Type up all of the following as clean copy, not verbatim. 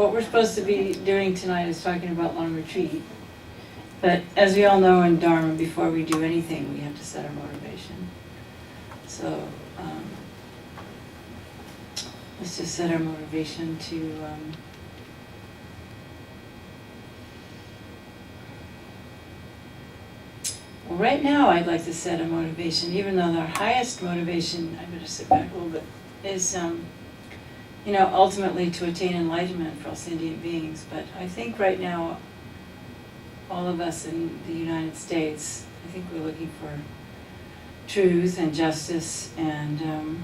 what we're supposed to be doing tonight is talking about long retreat. But as we all know in Dharma, before we do anything, we have to set our motivation. So let's just set our motivation to well, right now I'd like to set a motivation, even though our highest motivation, I better sit back a little bit, is ultimately to attain enlightenment for all sentient beings. But I think right now, all of us in the United States, I think we're looking for truth and justice and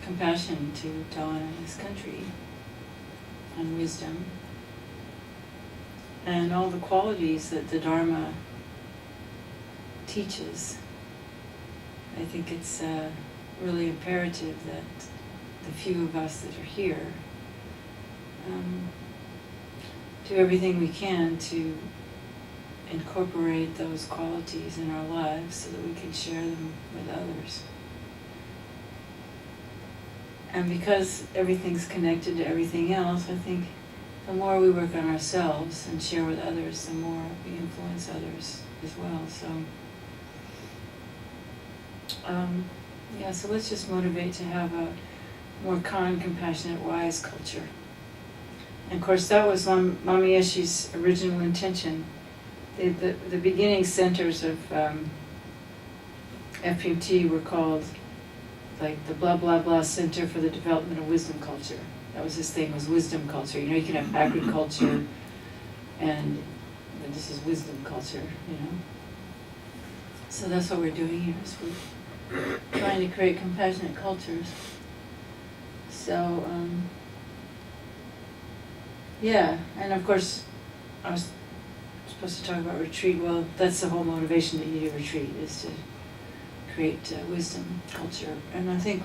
compassion to dawn in this country, and wisdom, and all the qualities that the Dharma teaches. I think it's really imperative that the few of us that are here do everything we can to incorporate those qualities in our lives so that we can share them with others. And because everything's connected to everything else, I think the more we work on ourselves and share with others, the more we influence others as well. So let's just motivate to have a more kind, compassionate, wise culture. And of course that was Lama Yeshe's original intention. The beginning centers of FPMT were called like the blah blah blah Center for the Development of Wisdom Culture. That was his thing, was wisdom culture. You can have agriculture and this is wisdom culture, So that's what we're doing here, is we're trying to create compassionate cultures. So, and of course, I was supposed to talk about retreat. Well, that's the whole motivation that you do retreat, is to create wisdom culture. And I think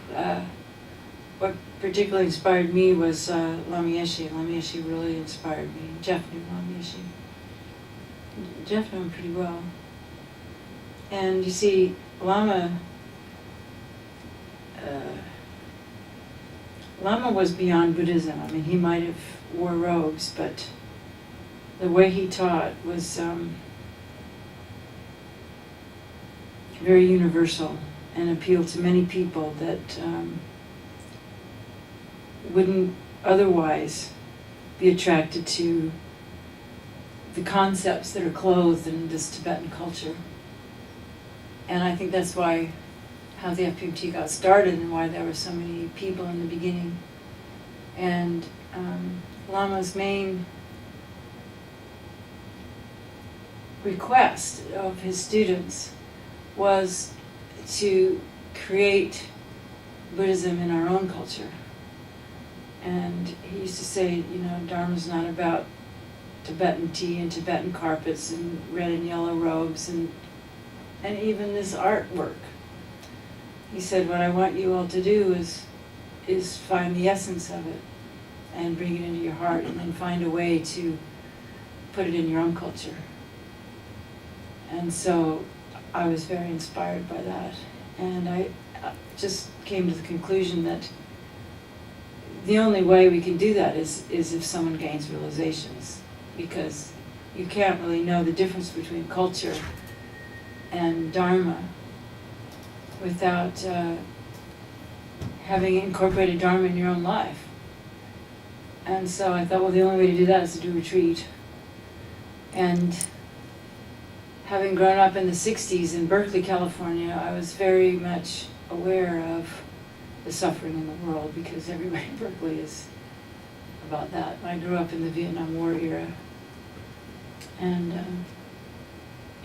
what particularly inspired me was Lama Yeshe. Lama Yeshe really inspired me. Jeff knew Lama Yeshe. Jeff knew him pretty well. And you see, Lama was beyond Buddhism. I mean, he might have wore robes, but the way he taught was very universal and appealed to many people that wouldn't otherwise be attracted to the concepts that are clothed in this Tibetan culture. And I think that's why how the FPMT got started and why there were so many people in the beginning. And Lama's main request of his students was to create Buddhism in our own culture. And he used to say, Dharma's not about Tibetan tea and Tibetan carpets and red and yellow robes and even this artwork. He said, what I want you all to do is find the essence of it and bring it into your heart, and then find a way to put it in your own culture. And so I was very inspired by that. And I just came to the conclusion that the only way we can do that is if someone gains realizations, because you can't really know the difference between culture and Dharma without having incorporated Dharma in your own life. And so I thought, well, the only way to do that is to do retreat. And having grown up in the 60s in Berkeley, California, I was very much aware of the suffering in the world, because everybody in Berkeley is about that. I grew up in the Vietnam War era. And,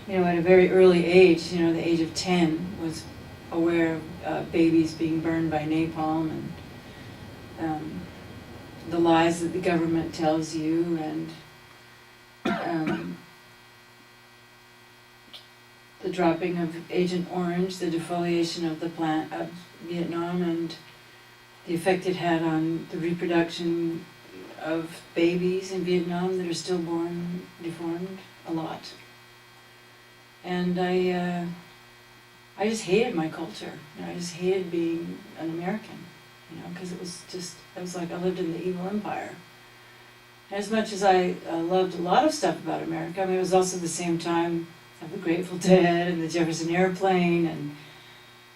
at a very early age, the age of 10, was aware of babies being burned by napalm and the lies that the government tells you, and the dropping of Agent Orange, the defoliation of the plant of Vietnam, and the effect it had on the reproduction of babies in Vietnam that are still born deformed a lot. And I just hated my culture. I just hated being an American, because it was like I lived in the evil empire. As much as I loved a lot of stuff about America, I mean, it was also the same time of the Grateful Dead and the Jefferson Airplane and,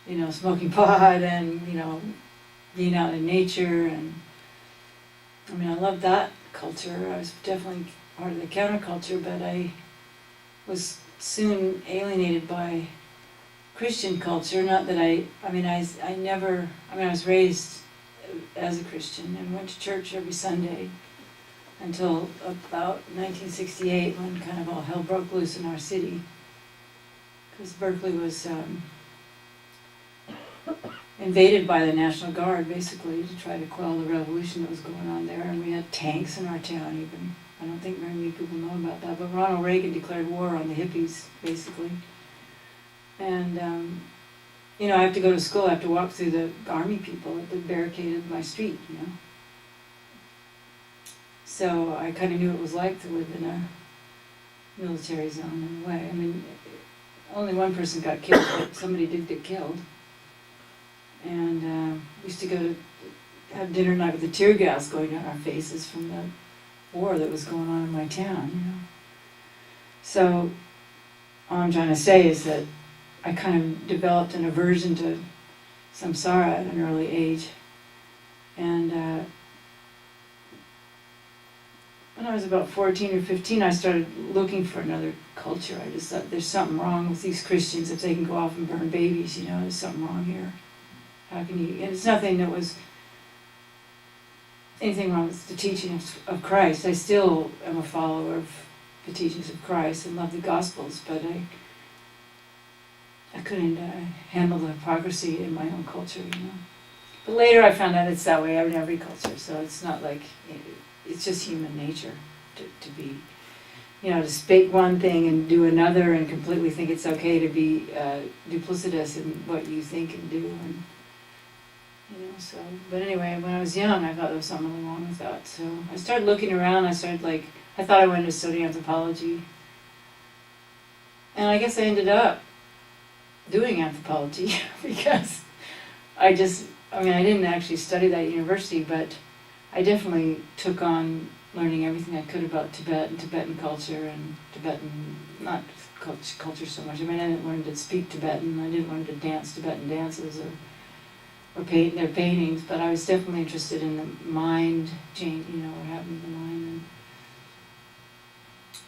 you know, smoking pot and, you know, being out in nature. And I mean, I loved that culture. I was definitely part of the counterculture, but I was soon alienated by Christian culture. Not that I was raised as a Christian and went to church every Sunday until about 1968, when kind of all hell broke loose in our city, because Berkeley was invaded by the National Guard, basically, to try to quell the revolution that was going on there, and we had tanks in our town even. I don't think very many people know about that, but Ronald Reagan declared war on the hippies, basically. And, you know, I have to go to school, I have to walk through the army people that barricaded my street, you know. So I kind of knew what it was like to live in a military zone in a way. I mean, only one person got killed, but somebody did get killed. And we used to go to have dinner night with the tear gas going down our faces from the war that was going on in my town, you know. So all I'm trying to say is that I kind of developed an aversion to samsara at an early age. And when I was about 14 or 15, I started looking for another culture. I just thought, there's something wrong with these Christians if they can go off and burn babies, you know, there's something wrong here. How can you, and it's nothing that was anything wrong with the teaching of Christ. I still am a follower of the teachings of Christ and love the Gospels, but I couldn't handle the hypocrisy in my own culture, you know. But later I found out it's that way in every culture, so it's not like, it's just human nature to be, you know, to speak one thing and do another and completely think it's okay to be duplicitous in what you think and do, and, you know, so. But anyway, when I was young, I thought there was something really wrong with that, so I started looking around. I thought I wanted to study anthropology, and I guess I ended up doing anthropology because I didn't actually study that at university, but I definitely took on learning everything I could about Tibet and Tibetan culture and Tibetan, not culture so much. I mean, I didn't learn to speak Tibetan, I didn't learn to dance Tibetan dances or paint their paintings, but I was definitely interested in the mind change, you know, what happened to the mind.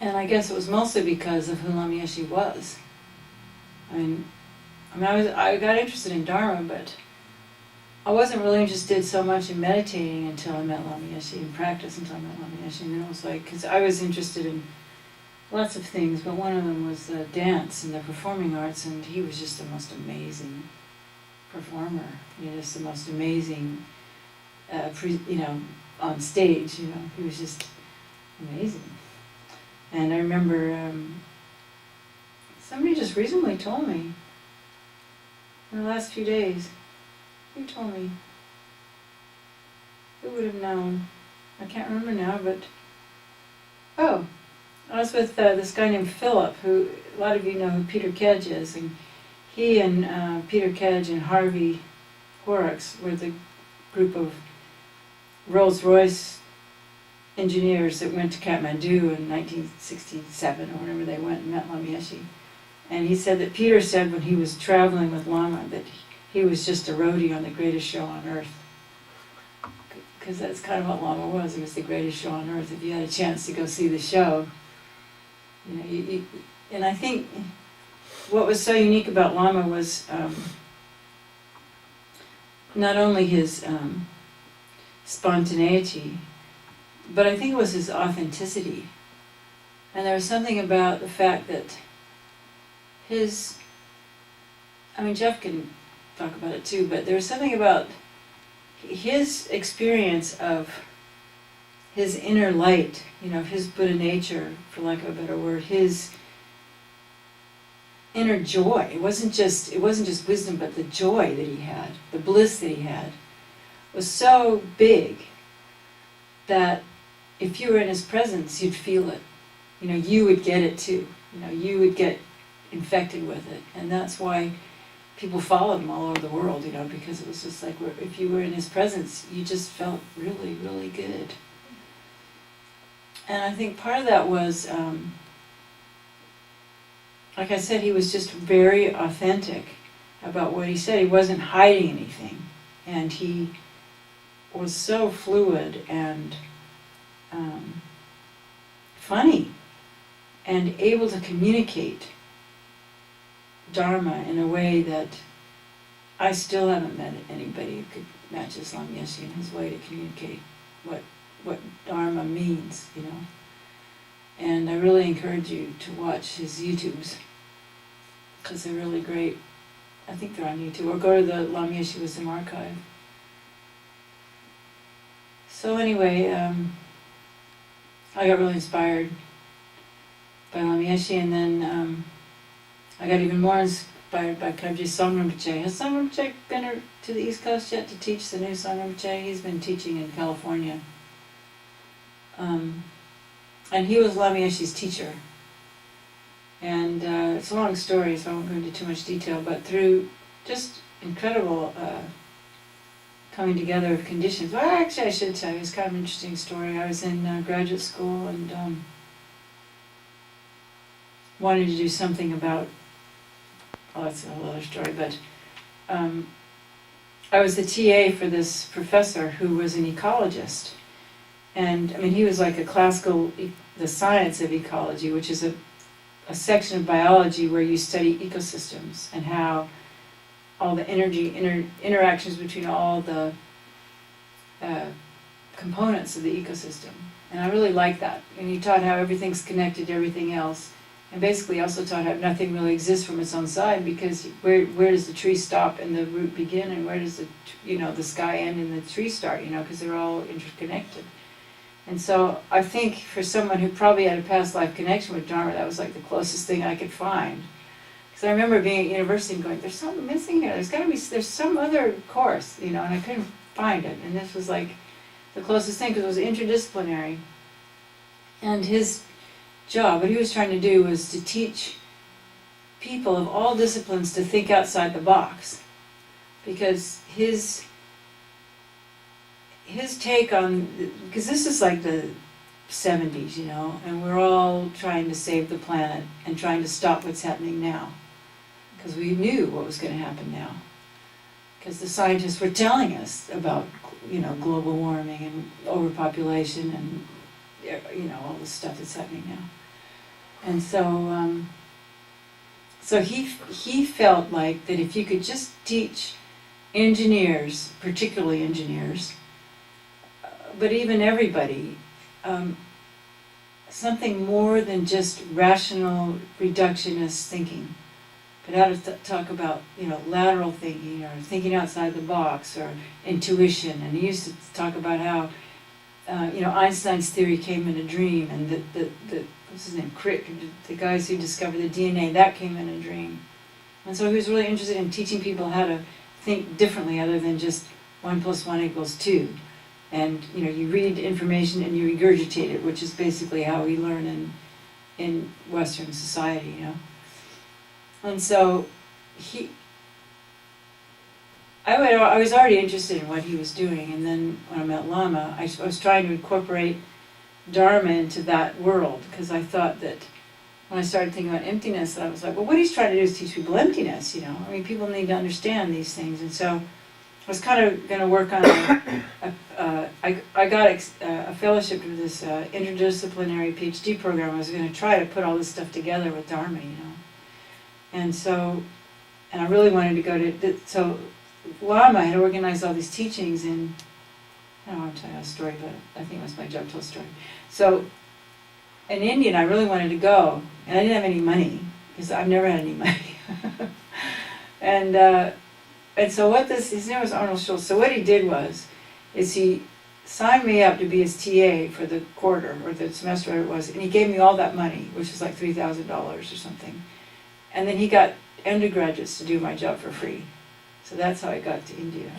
And I guess it was mostly because of who Lama Yeshe was. I got interested in Dharma, but I wasn't really interested so much in meditating until I met Lama Yeshe, in practice until I met Lama Yeshe. And then it was like, because I was interested in lots of things, but one of them was dance and the performing arts, and he was just the most amazing performer. You know, just the most amazing, on stage, you know, he was just amazing. And I remember somebody just recently told me, in the last few days, who told me? Who would have known? I can't remember now, but I was with this guy named Philip, who a lot of you know who Peter Kedge is, and he and Peter Kedge and Harvey Horrocks were the group of Rolls-Royce engineers that went to Kathmandu in 1967 or whenever they went and met Lama Yeshe. And he said that Peter said when he was traveling with Lama that he was just a roadie on the greatest show on earth. Because that's kind of what Lama was. He was the greatest show on earth. If you had a chance to go see the show, you know, and I think what was so unique about Lama was not only his spontaneity, but I think it was his authenticity. And there was something about the fact that Jeff can talk about it too, but there was something about his experience of his inner light, you know, his Buddha nature, for lack of a better word, his inner joy. It wasn't just wisdom, but the joy that he had, the bliss that he had, was so big that if you were in his presence, you'd feel it. You know, you would get it too. You know, you would get infected with it. And that's why people followed him all over the world, you know, because it was just like, if you were in his presence, you just felt really, really good. And I think part of that was, like I said, he was just very authentic about what he said. He wasn't hiding anything. And he was so fluid and funny and able to communicate Dharma in a way that I still haven't met anybody who could match Islam Yeshe in his way to communicate what Dharma means, you know. And I really encourage you to watch his YouTubes, because they're really great. I think they're on YouTube, or go to the Lam Yeshe Wisdom Archive. So anyway, I got really inspired by Lam Yeshe, and then I got even more inspired by Kabji Sangram Rinpoche. Has Sangram Rinpoche been to the East Coast yet to teach the new Sangram Rinpoche? He's been teaching in California. And he was Lam Yeshe's teacher. And it's a long story, so I won't go into too much detail, but through just incredible coming together of conditions. Well, actually I should tell you, it's kind of an interesting story. I was in graduate school and wanted to do something about, oh, that's a whole other story, but I was the TA for this professor who was an ecologist. And I mean, he was like a classical, the Science of Ecology, which is a section of biology where you study ecosystems and how all the energy interactions between all the components of the ecosystem. And I really liked that. And he taught how everything's connected to everything else. And basically also taught how nothing really exists from its own side, because where does the tree stop and the root begin, and where does the sky end and the tree start, because they're all interconnected. And so I think for someone who probably had a past life connection with Dharma, that was like the closest thing I could find. Because I remember being at university and going, there's something missing here. There's some other course, and I couldn't find it. And this was like the closest thing, because it was interdisciplinary. And his job, what he was trying to do, was to teach people of all disciplines to think outside the box. Because his take on, because this is like the 70s, and we're all trying to save the planet and trying to stop what's happening now. Because we knew what was going to happen now. Because the scientists were telling us about, global warming and overpopulation and, all the stuff that's happening now. And so he felt like that if you could just teach engineers, particularly engineers, but even everybody, something more than just rational reductionist thinking, but how to talk about, lateral thinking, or thinking outside the box, or intuition. And he used to talk about how, Einstein's theory came in a dream, and what's his name, Crick, the guys who discovered the DNA, that came in a dream. And so he was really interested in teaching people how to think differently, other than just 1 + 1 = 2. And you read information and you regurgitate it, which is basically how we learn in Western society, And so I was already interested in what he was doing, and then when I met Lama, I was trying to incorporate Dharma into that world, because I thought that when I started thinking about emptiness, I was like, well, what he's trying to do is teach people emptiness, people need to understand these things. And so I was kind of going to work on I got a fellowship to this interdisciplinary PhD program. I was going to try to put all this stuff together with Dharma, And so, and I really wanted to go to, so Lama had organized all these teachings in, I don't want to tell you a story, but I think it was my job to tell a story. So, in India, I really wanted to go, and I didn't have any money, because I've never had any money. And so his name was Arnold Schultz. So what he did is he signed me up to be his TA for the quarter, or the semester, whatever it was, and he gave me all that money, which was like $3,000 or something. And then he got undergraduates to do my job for free. So that's how I got to India.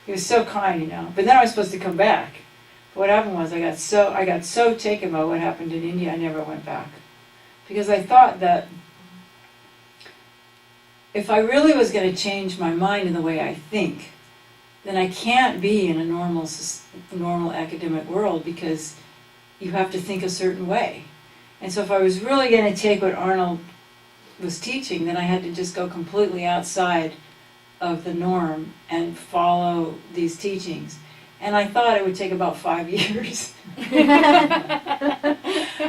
He was so kind, But then I was supposed to come back. But what happened was I got so taken by what happened in India, I never went back. Because I thought that if I really was going to change my mind in the way I think, then I can't be in a normal academic world, because you have to think a certain way. And so if I was really going to take what Arnold was teaching, then I had to just go completely outside of the norm and follow these teachings. And I thought it would take about 5 years.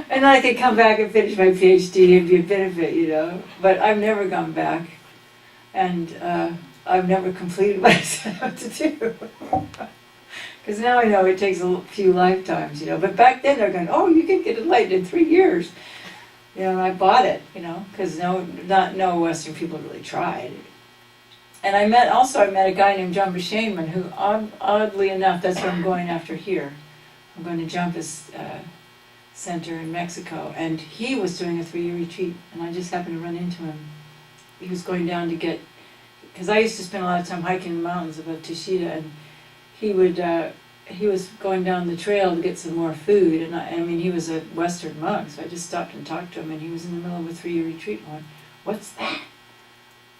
And I could come back and finish my PhD and be a benefit, you know. But I've never gone back. And I've never completed what I set out to do. Because now I know it takes a few lifetimes, you know. But back then they're going, oh, you can get enlightened in 3 years. You know, and I bought it, you know, because no Western people really tried. And I met a guy named John Bushaman, who oddly enough, that's what I'm going after here. I'm going to Jumpus Center in Mexico. And he was doing a 3-year retreat, and I just happened to run into him. He was going down to get, because I used to spend a lot of time hiking in the mountains above Tushita, and he was going down the trail to get some more food, and I mean, he was a Western monk, so I just stopped and talked to him, and he was in the middle of a 3-year retreat, and I went, what's that?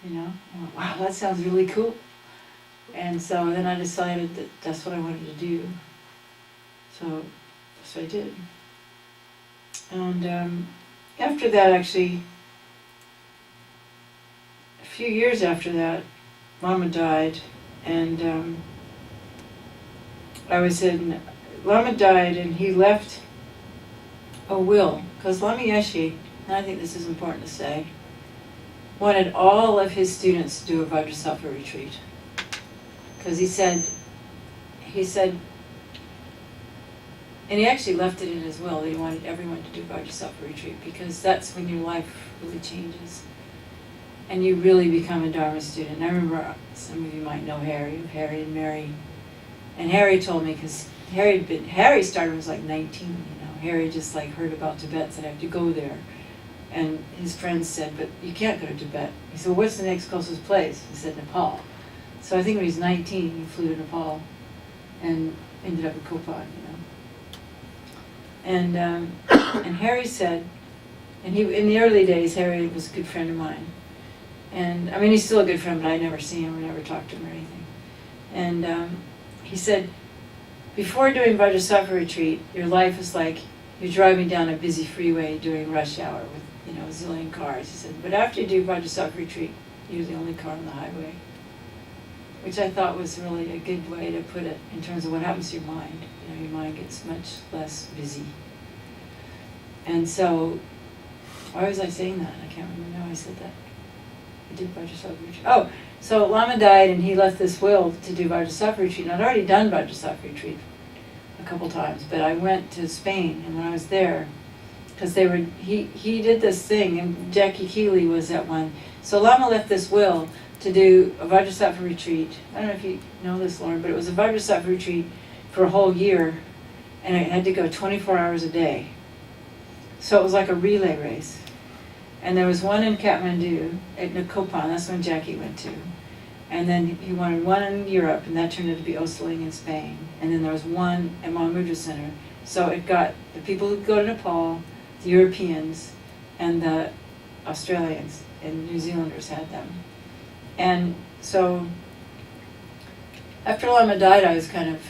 You know, I went, wow, that sounds really cool. And so then I decided that that's what I wanted to do. So I did. And after that, actually, a few years after that, Lama died, and Lama died, and he left a will, because Lama Yeshe, and I think this is important to say, wanted all of his students to do a Vajrasattva retreat. Because he said, and he actually left it in his will that he wanted everyone to do Vajrasattva retreat, because that's when your life really changes. And you really become a Dharma student. And I remember, some of you might know Harry and Mary. And Harry told me, because Harry started when he was like 19, you know. Harry just like heard about Tibet and said, I have to go there. And his friends said, but you can't go to Tibet. He said, well, what's the next closest place? He said, Nepal. So I think when he was 19, he flew to Nepal and ended up in Kopan, you know. And Harry said, and he, in the early days, Harry was a good friend of mine. And, I mean, he's still a good friend, but I never see him or never talked to him or anything. And he said, before doing Vajrasattva retreat, your life is like you're driving down a busy freeway during rush hour with, you know, a zillion cars. He said, but after you do Vajrasattva retreat, you're the only car on the highway. Which I thought was really a good way to put it in terms of what happens to your mind. You know, your mind gets much less busy. And so, why was I saying that? I can't remember now I said that. I did Vajrasattva retreat. Oh, so Lama died and he left this will to do Vajrasattva retreat. And I'd already done Vajrasattva retreat a couple times, but I went to Spain, and when I was there, because he did this thing, and Jackie Keeley was at one. So Lama left this will to do a Vajrasattva retreat. I don't know if you know this, Lauren, but it was a Vajrasattva retreat for a whole year, and it had to go 24 hours a day. So it was like a relay race. And there was one in Kathmandu, at Kopan, that's when Jackie went to. And then he wanted one in Europe, and that turned out to be Oseling in Spain. And then there was one at Mahamudra Center. So it got the people who go to Nepal, the Europeans, and the Australians and New Zealanders had them. And so after Lama died, I was kind of,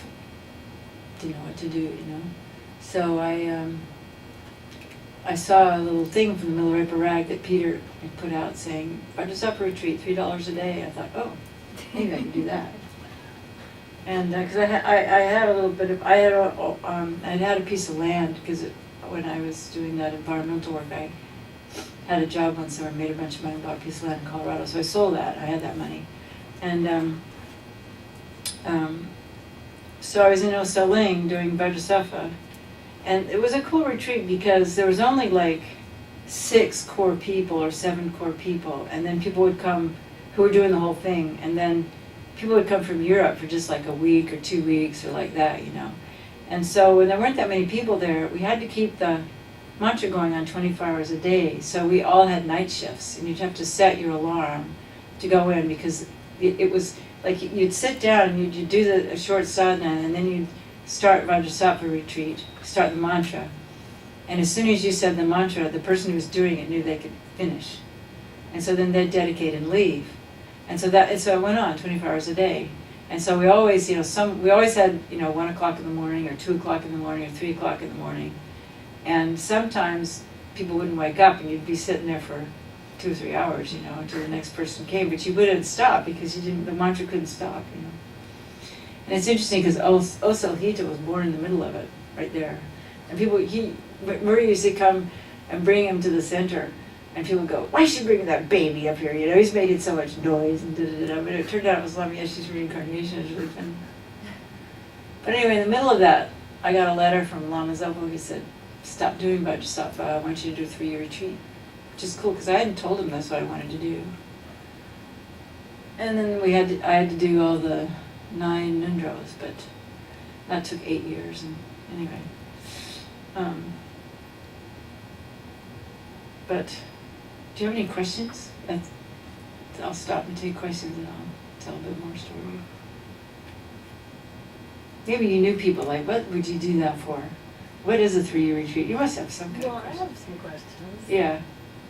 didn't know what to do, you know. So I saw a little thing from the Milarepa Rag that Peter had put out saying, Vajrasattva retreat, $3 a day. I thought, oh, maybe I can do that. And because I had a little bit of, I'd had a piece of land, because when I was doing that environmental work, I had a job one summer, made a bunch of money, bought a piece of land in Colorado. So I sold that. I had that money. And so I was in Oseling doing Vajrasattva. And it was a cool retreat because there was only like 6 core people or 7 core people. And then people would come who were doing the whole thing. And then people would come from Europe for just like a week or 2 weeks or like that, you know. And so when there weren't that many people there, we had to keep the mantra going on 24 hours a day. So we all had night shifts, and you'd have to set your alarm to go in, because it was like you'd sit down and you'd do a short sadhana, and then you'd start Vajrasattva retreat, start the mantra. And as soon as you said the mantra, the person who was doing it knew they could finish. And so then they'd dedicate and leave. And so it went on 24 hours a day. And so we always, we always had, 1 o'clock in the morning, or 2 o'clock in the morning, or 3 o'clock in the morning. And sometimes people wouldn't wake up and you'd be sitting there for 2 or 3 hours, you know, until the next person came. But you wouldn't stop because the mantra couldn't stop, you know. And it's interesting because Osel Hita was born in the middle of it, right there. And Murray used to come and bring him to the center. And people would go, why is she bringing that baby up here? You know, he's making so much noise and da-da-da-da. But it turned out it was Lama Yeshe's reincarnation. It was really fun. But anyway, in the middle of that, I got a letter from Lama Zopo. He said, stop doing Bhaja Sattva. I want you to do a 3-year retreat. Which is cool, because I hadn't told him that's what I wanted to do. And then I had to do all the 9 nundros, but that took 8 years. And anyway. But do you have any questions? I'll stop and take questions and I'll tell a bit more story. Maybe you knew people, like, what would you do that for? What is a 3-year retreat? You must have some kind of questions. I have some questions. Yeah.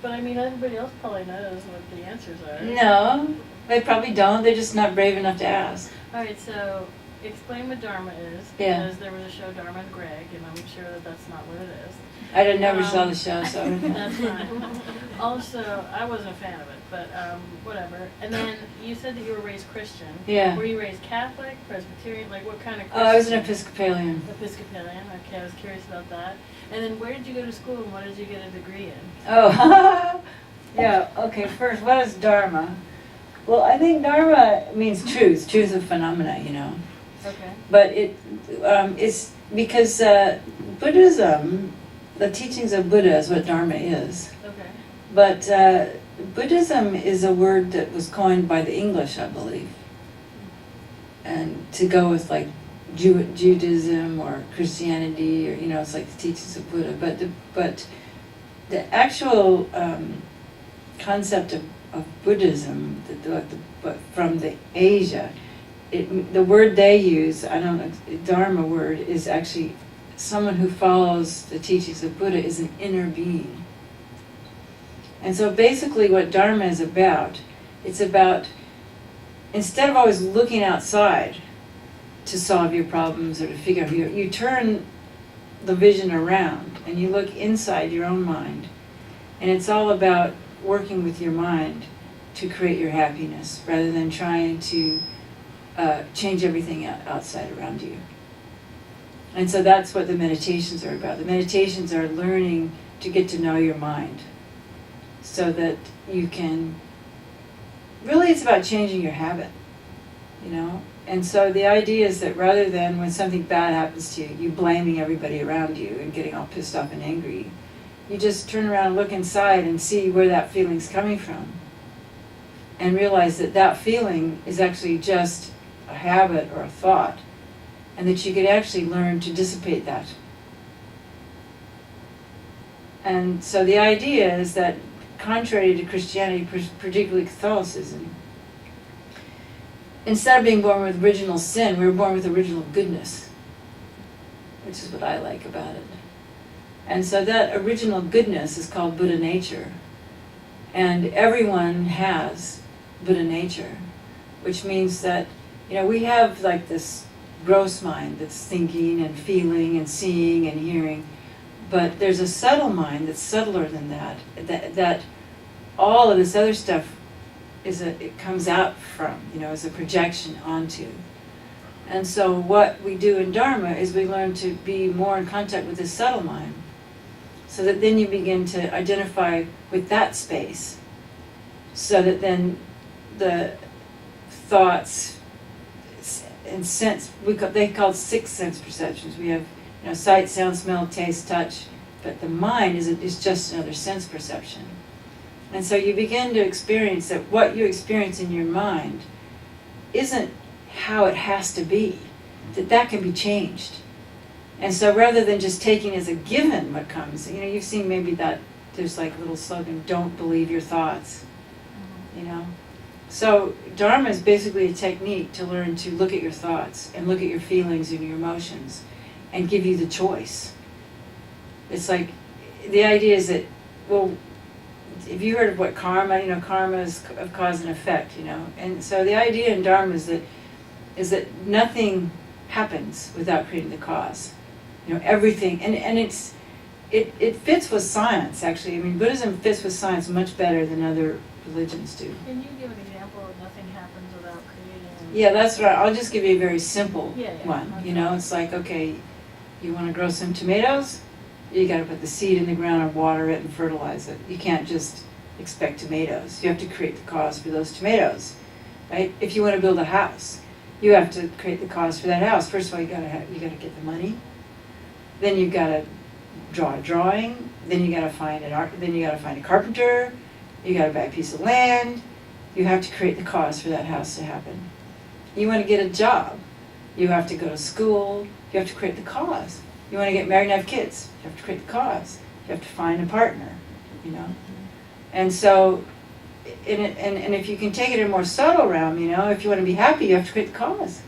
But I mean, everybody else probably knows what the answers are. No, they probably don't. They're just not brave enough to ask. All right, so explain what Dharma is. Yeah. Because there was a show, Dharma and Greg, and I'm sure that that's not what it is. I never saw the show, so. That's fine. Also, I wasn't a fan of it, but whatever. And then you said that you were raised Christian. Yeah. Were you raised Catholic, Presbyterian? Like what kind of Christian? Oh, I was an Episcopalian. Episcopalian, okay, I was curious about that. And then where did you go to school and what did you get a degree in? Oh, yeah, okay, first, what is Dharma? Well, I think Dharma means truth of phenomena, you know. Okay. But it's because Buddhism, the teachings of Buddha is what Dharma is. Okay. But Buddhism is a word that was coined by the English, I believe. And to go with like Judaism or Christianity, or you know, it's like the teachings of Buddha. But the actual concept of Buddhism, from the Asia, the word they use, I don't know, Dharma word is actually someone who follows the teachings of Buddha is an inner being. And so basically what Dharma is about, it's about, instead of always looking outside to solve your problems or to figure out, you turn the vision around and you look inside your own mind. And it's all about working with your mind to create your happiness rather than trying to change everything outside around you. And so that's what the meditations are about. The meditations are learning to get to know your mind so that you can, really it's about changing your habit, you know? And so the idea is that rather than when something bad happens to you, you blaming everybody around you and getting all pissed off and angry, you just turn around and look inside and see where that feeling's coming from. And realize that that feeling is actually just a habit or a thought, and that you could actually learn to dissipate that. And so the idea is that, contrary to Christianity, particularly Catholicism, instead of being born with original sin, we were born with original goodness, which is what I like about it. And so that original goodness is called Buddha nature. And everyone has Buddha nature, which means that, you know, we have like this gross mind that's thinking and feeling and seeing and hearing, but there's a subtle mind that's subtler than that all of this other stuff it comes out from, you know, as a projection onto. And so what we do in Dharma is we learn to be more in contact with this subtle mind, so that then you begin to identify with that space, so that then the thoughts and sense, they call 6 sense perceptions. We have, you know, sight, sound, smell, taste, touch, but the mind is just another sense perception. And so you begin to experience that what you experience in your mind isn't how it has to be, that can be changed. And so rather than just taking as a given what comes, you know, you've seen maybe that there's like a little slogan, don't believe your thoughts, you know. So Dharma is basically a technique to learn to look at your thoughts and look at your feelings and your emotions and give you the choice. It's like, the idea is that, well, have you heard of what karma, you know, karma is of cause and effect, you know. And so the idea in Dharma is that nothing happens without creating the cause. You know, everything, and it's, it fits with science, actually. I mean, Buddhism fits with science much better than other religions do. Can you give an example of nothing happens without creating? Yeah, that's right. I'll just give you a very simple Yeah, one. okay. You know, it's like, okay, you want to grow some tomatoes, you got to put the seed in the ground and water it and fertilize it. You can't just expect tomatoes. You have to create the cause for those tomatoes, right? If you want to build a house, you have to create the cause for that house. First of all, you got to get the money. Then you've got to draw a drawing. Then you got to find a carpenter. You got to buy a piece of land. You have to create the cause for that house to happen. You want to get a job, you have to go to school. You have to create the cause. You want to get married and have kids, you have to create the cause. You have to find a partner, you know. And so, and if you can take it in a more subtle realm, you know, if you want to be happy, you have to create the cause.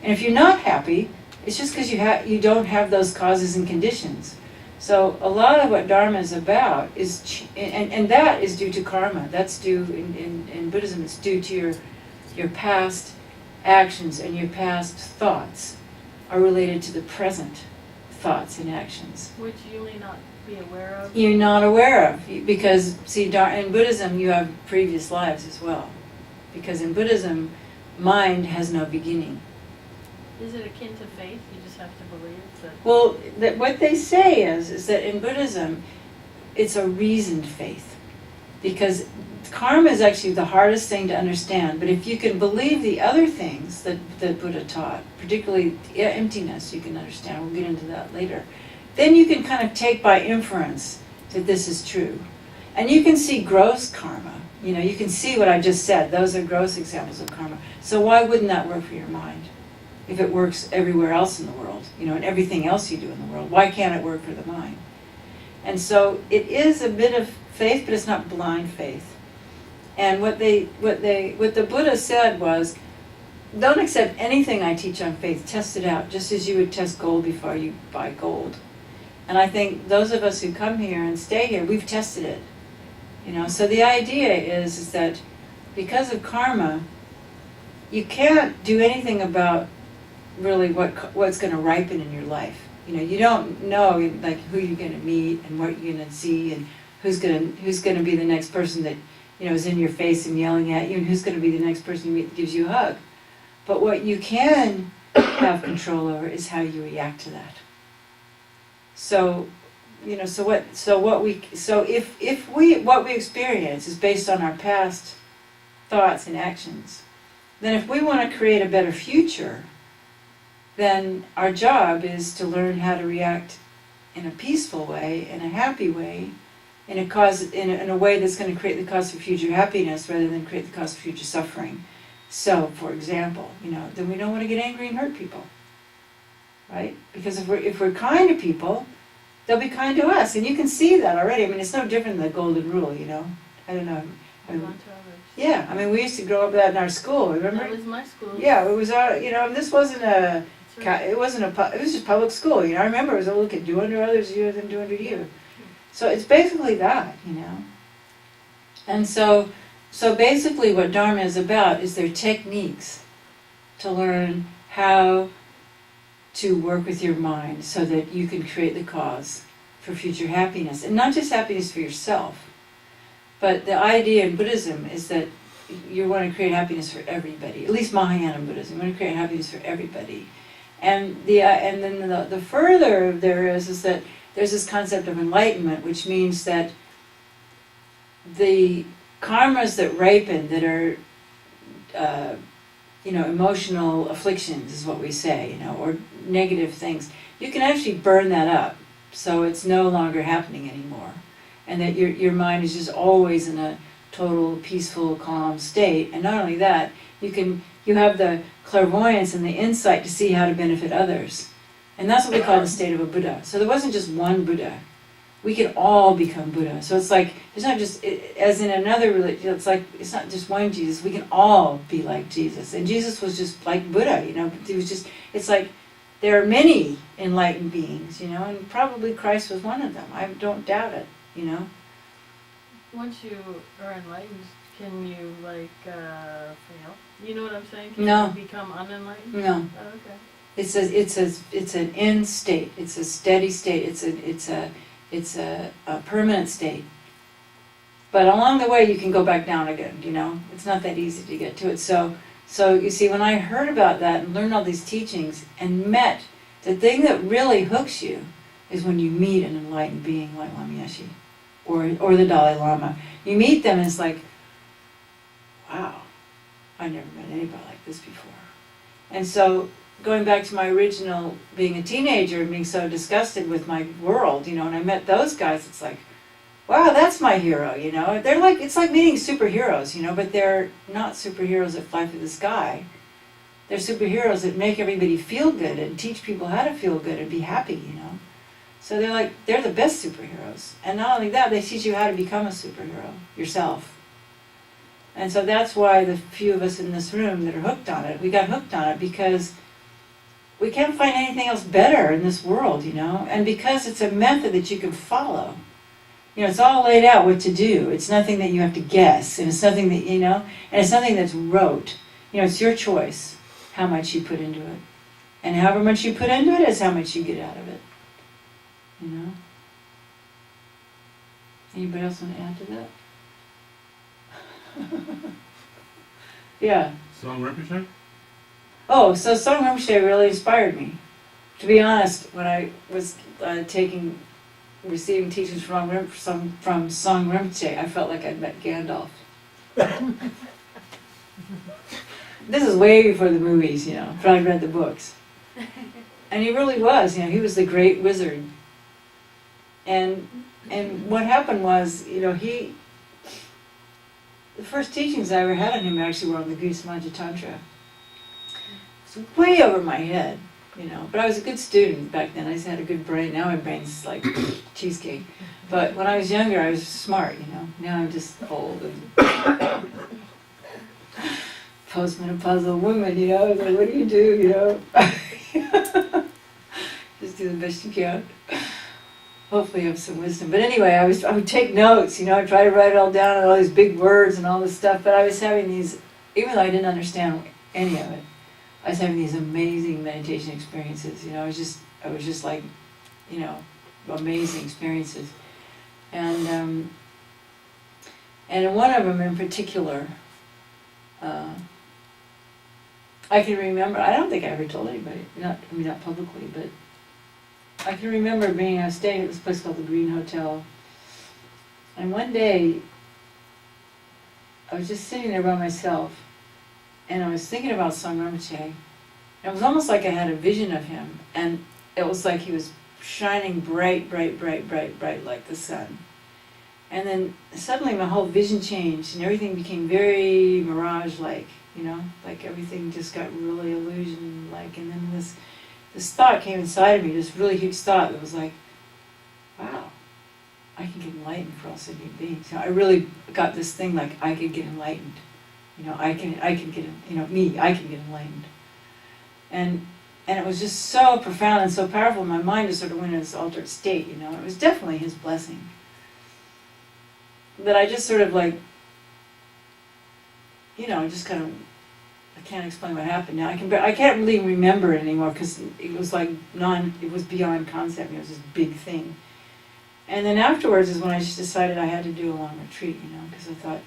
And if you're not happy, it's just because you don't have those causes and conditions. So a lot of what Dharma is about is, and that is due to karma. That's due, in Buddhism, it's due to your past actions, and your past thoughts are related to the present thoughts and actions. Which you may not be aware of. You're not aware of, because, see, in Buddhism you have previous lives as well. Because in Buddhism, mind has no beginning. Is it akin to faith? You just have to believe that? Well, what they say is that in Buddhism, it's a reasoned faith. Because karma is actually the hardest thing to understand, but if you can believe the other things that Buddha taught, particularly emptiness, you can understand, we'll get into that later, then you can kind of take by inference that this is true. And you can see gross karma. You know, you can see what I just said. Those are gross examples of karma. So why wouldn't that work for your mind? If it works everywhere else in the world, you know, and everything else you do in the world, why can't it work for the mind? And so it is a bit of faith, but it's not blind faith. And what the Buddha said was, don't accept anything I teach on faith. Test it out, just as you would test gold before you buy gold. And I think those of us who come here and stay here, we've tested it. You know, so the idea is that because of karma, you can't do anything about really what's going to ripen in your life. You know, you don't know like who you're going to meet and what you're going to see and who's going to be the next person that, you know, is in your face and yelling at you, and who's going to be the next person you meet that gives you a hug. But what you can have control over is how you react to that. So, you know, what we experience is based on our past thoughts and actions, then if we want to create a better future, then our job is to learn how to react in a peaceful way, in a happy way, in a way that's going to create the cause for future happiness rather than create the cause for future suffering. So, for example, you know, then we don't want to get angry and hurt people, right? Because if we're kind to people, they'll be kind to us, and you can see that already. I mean, it's no different than the golden rule, you know. I don't know. Yeah, I mean, we used to grow up that in our school. Remember? That was my school. Yeah, it was our. You know, this wasn't a. It was just public school. You know, I remember it was a look at do unto others as you have them do unto you. So it's basically that, you know. And so basically what Dharma is about is their techniques to learn how to work with your mind so that you can create the cause for future happiness. And not just happiness for yourself, but the idea in Buddhism is that you want to create happiness for everybody. At least Mahayana Buddhism, you want to create happiness for everybody. And then the further there is that there's this concept of enlightenment, which means that the karmas that ripen, that are, you know, emotional afflictions is what we say, you know, or negative things, you can actually burn that up, so it's no longer happening anymore, and that your mind is just always in a total peaceful, calm state. And not only that, you have the clairvoyance and the insight to see how to benefit others. And that's what we call the state of a Buddha. So there wasn't just one Buddha. We can all become Buddha. So it's like, it's not just, as in another religion, it's like, it's not just one Jesus. We can all be like Jesus. And Jesus was just like Buddha, you know. He was just, it's like, there are many enlightened beings, you know, and probably Christ was one of them. I don't doubt it, you know. Once you are enlightened, can you, like, fail? You know what I'm saying? Can No. you become unenlightened? No. Oh, okay. It's an end state. It's a steady state. it's a permanent state. But along the way, you can go back down again, you know? It's not that easy to get to it. So you see, when I heard about that and learned all these teachings and met, the thing that really hooks you is when you meet an enlightened being like Lama Yeshe or the Dalai Lama. You meet them and it's like, wow, I never met anybody like this before. And so going back to my original being a teenager and being so disgusted with my world, you know, and I met those guys, it's like, wow, that's my hero, you know. They're like, it's like meeting superheroes, you know, but they're not superheroes that fly through the sky. They're superheroes that make everybody feel good and teach people how to feel good and be happy, you know. So they're the best superheroes. And not only that, they teach you how to become a superhero yourself. And so that's why the few of us in this room that are hooked on it, we got hooked on it because we can't find anything else better in this world, you know. And because it's a method that you can follow. You know, it's all laid out what to do. It's nothing that you have to guess, and it's nothing that, you know, and it's nothing that's rote. You know, it's your choice how much you put into it. And however much you put into it is how much you get out of it. You know? Anybody else want to add to that? Yeah. Song Rinpoche? Oh, so Song Rinpoche really inspired me. To be honest, when I was receiving teachings from Song Rinpoche, I felt like I'd met Gandalf. This is way before the movies, you know, but I read the books. And he really was, you know, he was the great wizard. And what happened was, you know, the first teachings I ever had on him actually were on the Guinea Tantra. It was way over my head. You know, but I was a good student back then. I just had a good brain. Now my brain's like cheesecake. But when I was younger, I was smart, you know. Now I'm just old and postmenopausal woman, you know. It's like, what do, you know? Just do the best you can. Hopefully you have some wisdom. But anyway, I would take notes, you know. I'd try to write it all down and all these big words and all this stuff. But I was having these, even though I didn't understand any of it, I was having these amazing meditation experiences, you know. I was just like, you know, amazing experiences. And one of them in particular, I can remember, I don't think I ever told anybody, not publicly, but I can remember I was staying at this place called the Green Hotel. And one day, I was just sitting there by myself, and I was thinking about Song Rinpoche. It was almost like I had a vision of him, and it was like he was shining bright, bright, bright, bright, bright like the sun. And then suddenly my whole vision changed, and everything became very mirage-like, you know, like everything just got really illusion-like. And then this thought came inside of me, this really huge thought that was like, wow, I can get enlightened for all sentient beings. You know, I really got this thing like I could get enlightened. You know, I can get, you know, I can get enlightened. And it was just so profound and so powerful. My mind just sort of went in this altered state, you know. It was definitely his blessing. But I just sort of like, you know, just kind of, I can't explain what happened now. I can't really remember it anymore because it was like it was beyond concept. It was this big thing. And then afterwards is when I just decided I had to do a long retreat, you know, because I thought,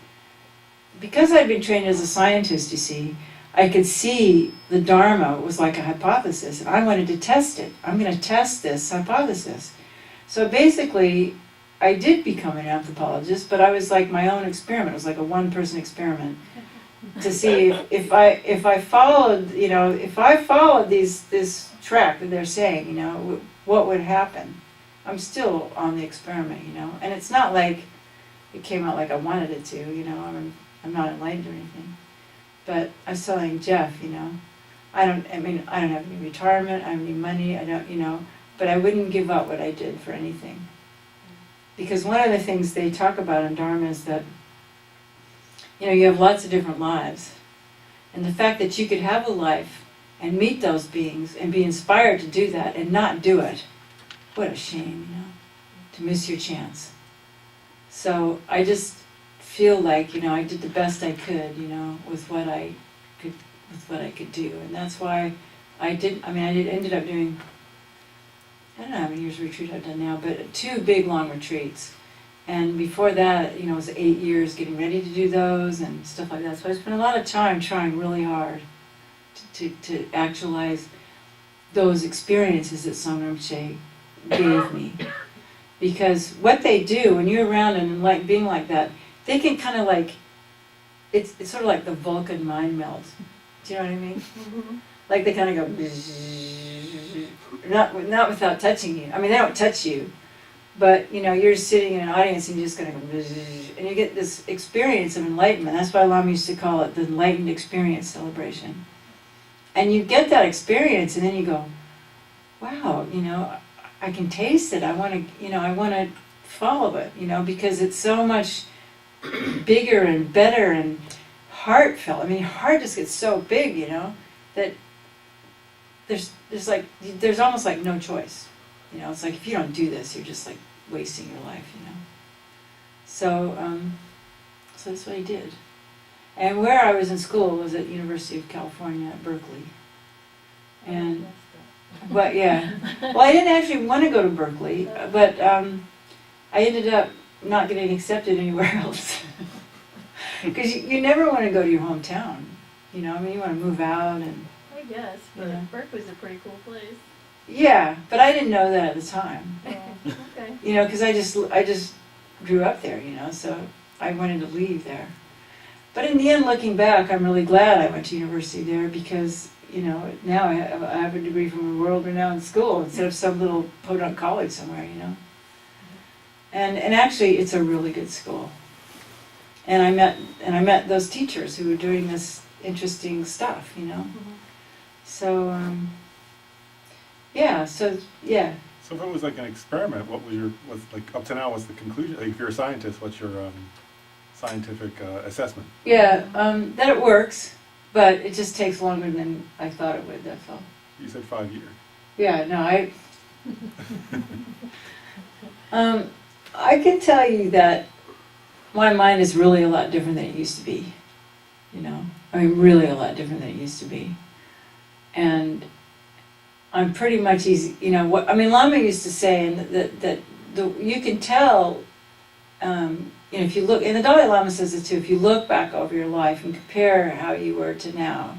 because I'd been trained as a scientist, you see, I could see the Dharma was like a hypothesis, and I wanted to test it. I'm going to test this hypothesis. So basically, I did become an anthropologist, but I was like my own experiment. It was like a one-person experiment to see if I followed, you know, if I followed this track that they're saying, you know, what would happen. I'm still on the experiment, you know, and it's not like it came out like I wanted it to, you know. I'm not enlightened or anything. But I was telling Jeff, you know, I don't have any retirement, I don't have any money, I don't, you know, but I wouldn't give up what I did for anything. Because one of the things they talk about in Dharma is that, you know, you have lots of different lives. And the fact that you could have a life and meet those beings and be inspired to do that and not do it, what a shame, you know, to miss your chance. So I just feel like, you know, I did the best I could, you know, with what I could do, and that's why ended up doing I don't know how many years retreat I've done now, but 2 big long retreats. And before that, it was 8 years getting ready to do those and stuff like that. So I spent a lot of time trying really hard to actualize those experiences that Sangha Rinpoche gave me. Because what they do, when you're around and like being like that, they can kind of like, it's sort of like the Vulcan mind melt. Do you know what I mean? Mm-hmm. Like they kind of go, not without touching you. I mean, they don't touch you, but you're sitting in an audience and you're just gonna go, and you get this experience of enlightenment. That's why Lama used to call it the enlightened experience celebration. And you get that experience, and then you go, wow, I can taste it. I want to follow it, because it's so much bigger and better and heartfelt. I mean, your heart just gets so big, that there's almost like no choice. It's like if you don't do this, you're just like wasting your life, So that's what I did. And where I was in school was at University of California at Berkeley. And but yeah, well, I didn't actually want to go to Berkeley, but I ended up not getting accepted anywhere else. Because you never want to go to your hometown, I mean, you want to move out and. I guess, but Berkeley's a pretty cool place. Yeah, but I didn't know that at the time. Oh, okay. Because I just grew up there, so I wanted to leave there. But in the end, looking back, I'm really glad I went to university there because, now I have a degree from a world-renowned school instead of some little podunk college somewhere, And actually, it's a really good school. And I met those teachers who were doing this interesting stuff, Mm-hmm. So, yeah. So if it was like an experiment, what's like up to now, what's the conclusion? Like if you're a scientist, what's your scientific assessment? Yeah, that it works, but it just takes longer than I thought it would, that's all. You said 5 years. Yeah, no, I can tell you that my mind is really a lot different than it used to be, I mean, really a lot different than it used to be. And I'm pretty much easy, Lama used to say that you can tell, if you look, and the Dalai Lama says it too, if you look back over your life and compare how you were to now,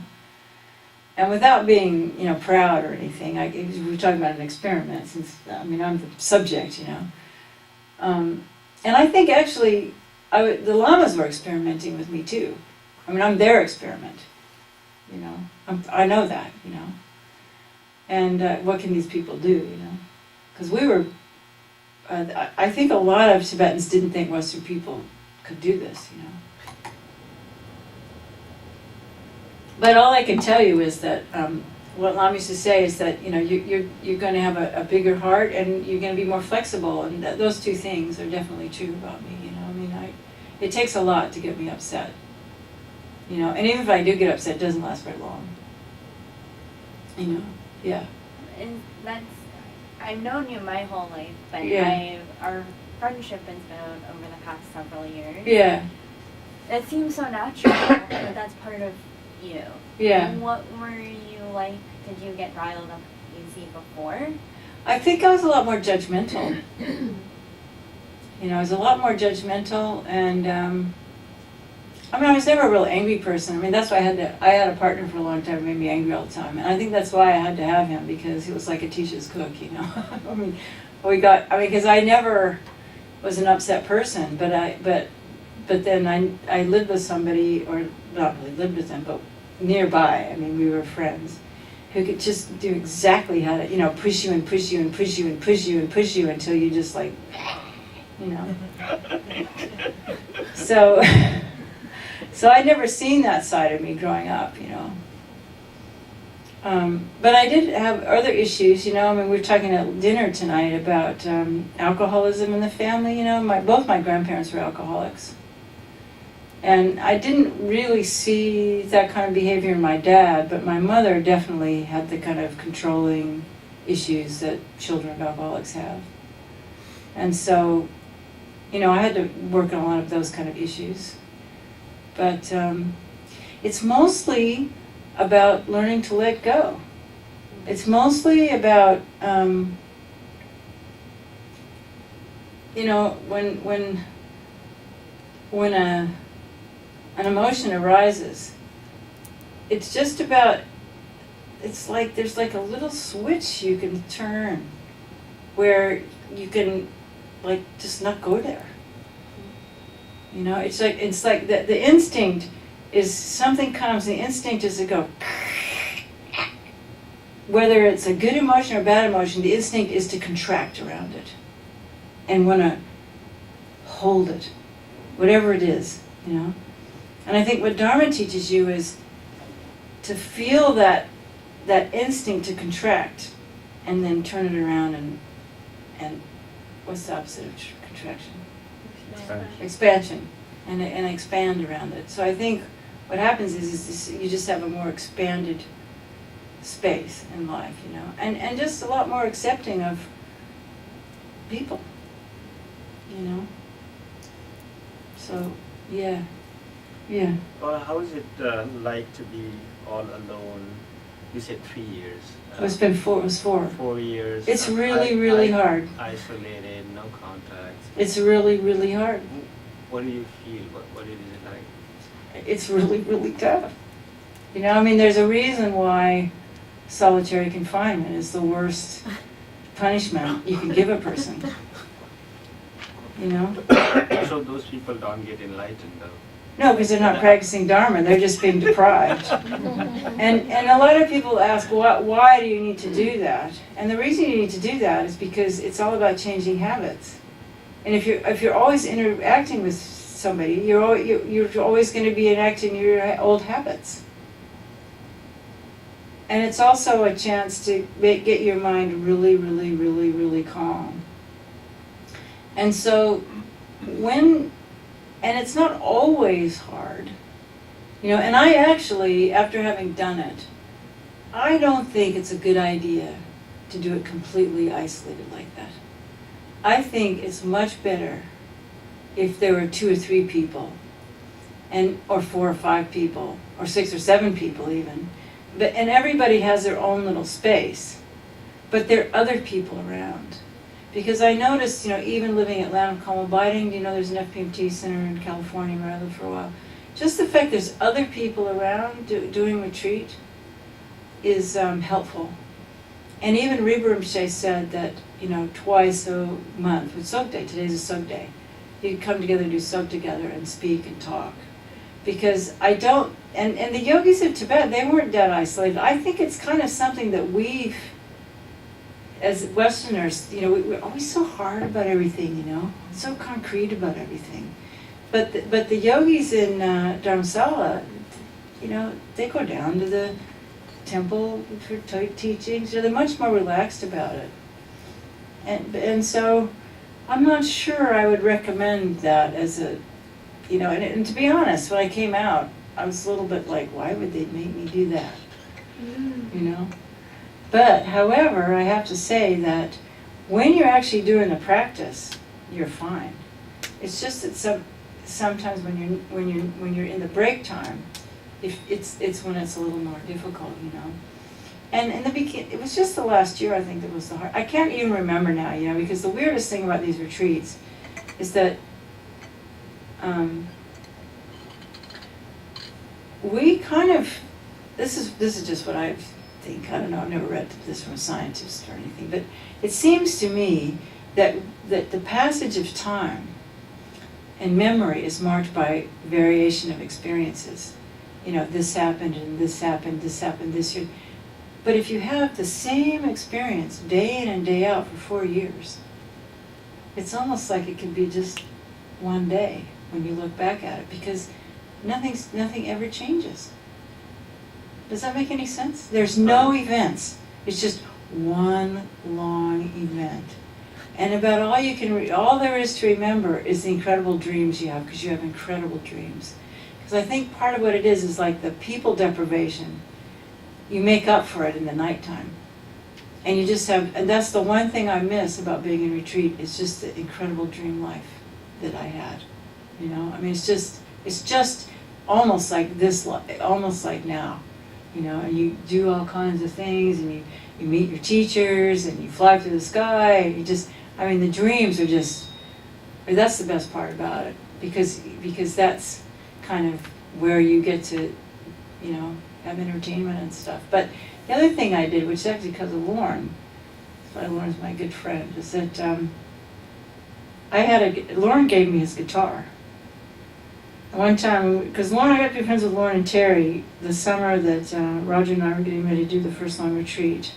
and without being, proud or anything, we're talking about an experiment, since, I'm the subject, and I think actually, the Lamas were experimenting with me too. I'm their experiment, I know that, and what can these people do, because we were, I think a lot of Tibetans didn't think Western people could do this, But all I can tell you is that what Lama used to say is that you're going to have a bigger heart and you're going to be more flexible, and those 2 things are definitely true about me. It takes a lot to get me upset, and even if I do get upset, it doesn't last very long. Yeah. And I've known you my whole life, but Yeah. our friendship has been over the past several years. Yeah. It seems so natural, but that's part of you. Yeah. And what were you like? Did you get riled up easy before? I think I was a lot more judgmental. I was a lot more judgmental, and I was never a real angry person. That's why I had a partner for a long time who made me angry all the time, and I think that's why I had to have him, because he was like a teacher's cook, because I never was an upset person, but then I lived with somebody, or not really lived with them, but nearby. We were friends who could just do exactly how to, push you and push you and push you and push you and push you until you just like, So, so I'd never seen that side of me growing up, But I did have other issues, we were talking at dinner tonight about alcoholism in the family, both my grandparents were alcoholics. And I didn't really see that kind of behavior in my dad, but my mother definitely had the kind of controlling issues that children of alcoholics have. And so, I had to work on a lot of those kind of issues. But it's mostly about learning to let go. It's mostly about you know, when an emotion arises, it's just about, it's like there's like a little switch you can turn where you can like just not go there. You know, it's like the instinct is something comes, the instinct is to go, whether it's a good emotion or a bad emotion, the instinct is to contract around it and want to hold it, whatever it is, you know. And I think what Dharma teaches you is to feel that instinct to contract and then turn it around and what's the opposite of contraction? Expansion, and expand around it. So I think what happens is you just have a more expanded space in life, you know, and just a lot more accepting of people, you know. So yeah. Well, how is it like to be all alone? You said 3 years. It's been 4. It was 4. 4 years. It's really hard. Isolated, no contact. It's really hard. What do you feel? What is it like? It's really tough. You know, I mean, there's a reason why solitary confinement is the worst punishment you can give a person. You know? So those people don't get enlightened though. No, because they're not practicing Dharma, they're just being deprived. And a lot of people ask, why do you need to do that? And the reason you need to do that is because it's all about changing habits. And if you're always interacting with somebody, you're always going to be enacting your old habits. And it's also a chance to get your mind really calm. And so and it's not always hard, you know, and I actually, after having done it, I don't think it's a good idea to do it completely isolated like that. I think it's much better if there were 2 or 3 people, or 4 or 5 people, or 6 or 7 people even, and everybody has their own little space, but there are other people around. Because I noticed, you know, even living at Land of Calm Abiding, you know, there's an FPMT center in California where I lived for a while. Just the fact there's other people around doing retreat is helpful. And even Rinpoche said that, you know, twice a month, with Sok Day, today's a Sok Day, you could come together and do Sok together and speak and talk. Because I don't, and the yogis of Tibet, they weren't that isolated. I think it's kind of something that we've, as Westerners, you know, we're always so hard about everything, you know, so concrete about everything. But the yogis in Dharamsala, you know, they go down to the temple for teachings. They're much more relaxed about it. And so I'm not sure I would recommend that as a, you know, and to be honest, when I came out, I was a little bit like, why would they make me do that? You know? But, however, I have to say that when you're actually doing the practice, you're fine. It's just that sometimes when you're in the break time, it's when it's a little more difficult, you know. And in the beginning, it was just the last year I think that was the hard. I can't even remember now, you know, because the weirdest thing about these retreats is that we kind of, this is just what I think. I don't know. I've never read this from a scientist or anything, but it seems to me that the passage of time and memory is marked by variation of experiences. You know, this happened and this happened this year. But if you have the same experience day in and day out for 4 years, it's almost like it could be just one day when you look back at it, because nothing ever changes. Does that make any sense? There's no events. It's just one long event. And about all you can, all there is to remember is the incredible dreams you have, because you have incredible dreams. Because I think part of what it is like the people deprivation. You make up for it in the nighttime. And you just have, and that's the one thing I miss about being in retreat, is just the incredible dream life that I had. You know, I mean, it's just almost like this, almost like now. You know, and you do all kinds of things, and you meet your teachers, and you fly through the sky, and you just, I mean, the dreams are just Or that's the best part about it, because that's kind of where you get to, you know, have entertainment and stuff. But the other thing I did, which is actually because of Lauren, that's why Lauren's my good friend, is that Lauren gave me his guitar. One time, because I got to be friends with Lauren and Terry the summer that Roger and I were getting ready to do the first long retreat.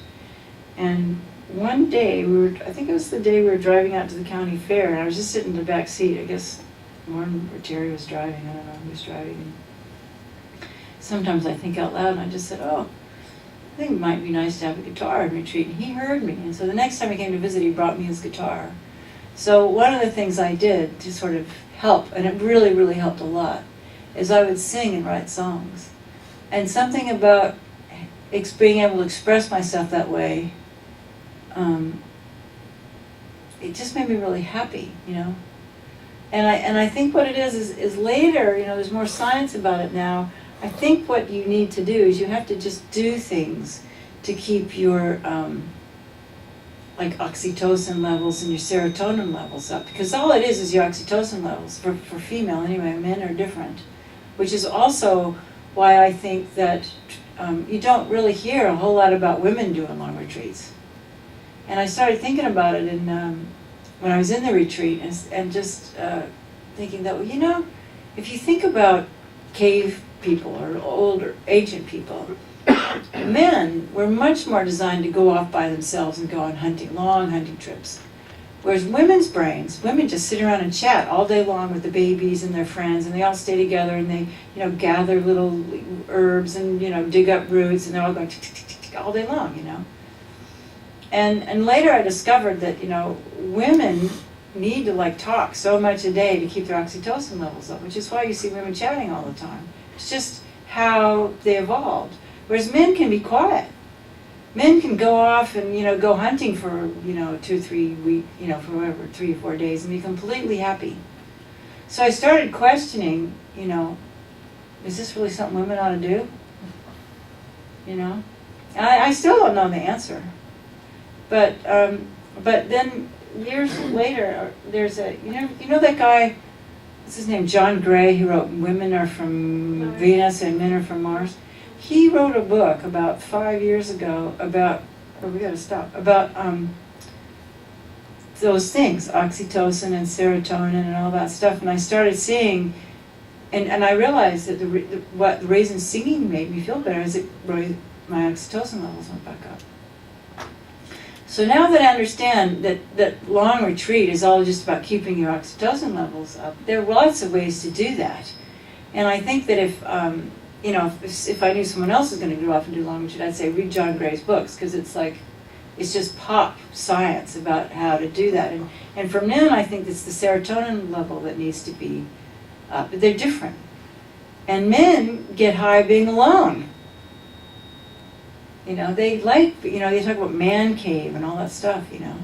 And one day, I think it was the day we were driving out to the county fair, and I was just sitting in the back seat. I guess Lauren or Terry was driving, I don't know who was driving. And sometimes I think out loud, and I just said, oh, I think it might be nice to have a guitar in retreat. And he heard me, and so the next time he came to visit, he brought me his guitar. So one of the things I did to sort of help, and it really, really helped a lot, is I would sing and write songs. And something about being able to express myself that way, it just made me really happy, you know. And I think what it is later, you know, there's more science about it now. I think what you need to do is you have to just do things to keep your like oxytocin levels and your serotonin levels up, because all it is your oxytocin levels for female anyway. Men are different, which is also why I think that you don't really hear a whole lot about women doing long retreats. And I started thinking about it when I was in the retreat, and just thinking that, well, you know, if you think about cave people or older ancient people, men were much more designed to go off by themselves and go on long hunting trips. Whereas women just sit around and chat all day long with the babies and their friends, and they all stay together, and they, you know, gather little herbs and, you know, dig up roots, and they're all going all day long, you know. And later I discovered that, you know, women need to like talk so much a day to keep their oxytocin levels up, which is why you see women chatting all the time. It's just how they evolved. Whereas men can be quiet. Men can go off and, you know, go hunting for, you know, 2 or 3 weeks, you know, for whatever, 3 or 4 days, and be completely happy. So I started questioning, you know, is this really something women ought to do? You know? And I still don't know the answer. But then years later, there's you know that guy, what's his name, John Gray, who wrote Women Are From Venus and Men Are From Mars. He wrote a book about 5 years ago about those things, oxytocin and serotonin and all that stuff. And I started seeing, and I realized that what the reason singing made me feel better is it my oxytocin levels went back up. So now that I understand that long retreat is all just about keeping your oxytocin levels up, there are lots of ways to do that. And I think that if I knew someone else was going to go off and do long retreat, I'd say read John Gray's books, because it's just pop science about how to do that. And for men, I think it's the serotonin level that needs to be up. But they're different. And men get high being alone. You know, they talk about man cave and all that stuff, you know.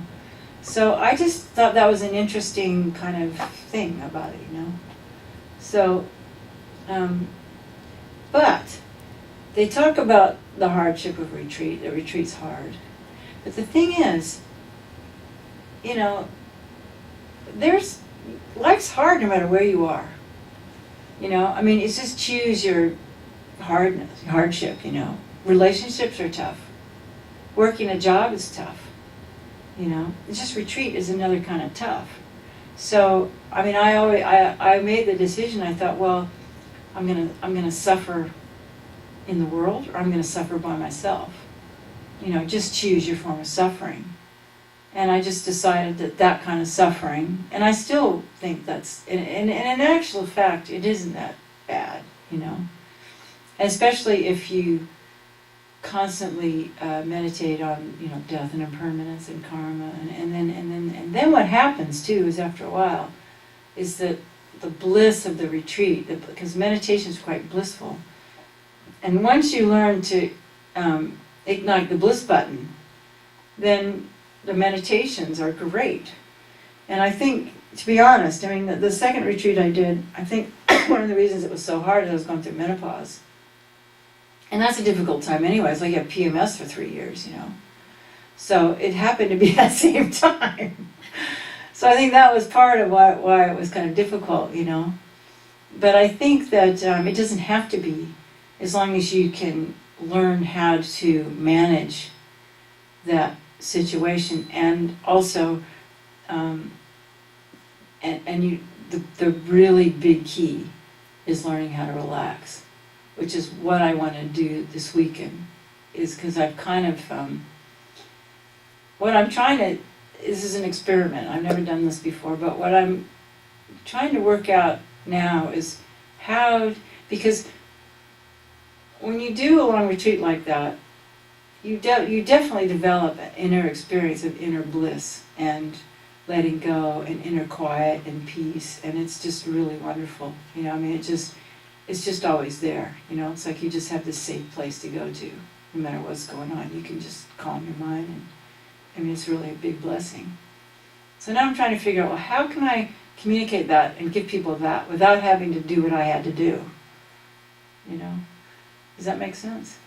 So I just thought that was an interesting kind of thing about it, you know. So, but they talk about the hardship of retreat. The retreat's hard. But the thing is, you know, life's hard no matter where you are. You know, I mean, it's just choose your hardship, you know. Relationships are tough. Working a job is tough. You know, it's just retreat is another kind of tough. So, I mean, I made the decision. I thought, well, I'm gonna suffer in the world, or I'm gonna suffer by myself. You know, just choose your form of suffering. And I just decided that kind of suffering, and I still think that's, and in actual fact, it isn't that bad, you know. And especially if you constantly meditate on, you know, death and impermanence and karma, and then what happens too is after a while is that the bliss of the retreat, because meditation is quite blissful, and once you learn to ignite the bliss button, then the meditations are great. And I think, to be honest, I mean, the second retreat I did, I think one of the reasons it was so hard is I was going through menopause. And that's a difficult time anyway. It's like you have PMS for 3 years, you know. So it happened to be that same time. So I think that was part of why it was kind of difficult, you know. But I think that it doesn't have to be, as long as you can learn how to manage that situation, and also, the really big key is learning how to relax, which is what I want to do this weekend. Is because I've kind of what I'm trying to. This is an experiment. I've never done this before, but what I'm trying to work out now is how, because when you do a long retreat like that, you definitely develop an inner experience of inner bliss and letting go and inner quiet and peace, and it's just really wonderful. You know, I mean, it's just always there. You know, it's like you just have this safe place to go to, no matter what's going on. You can just calm your mind, and I mean, it's really a big blessing. So now I'm trying to figure out, well, how can I communicate that and give people that without having to do what I had to do? You know, does that make sense?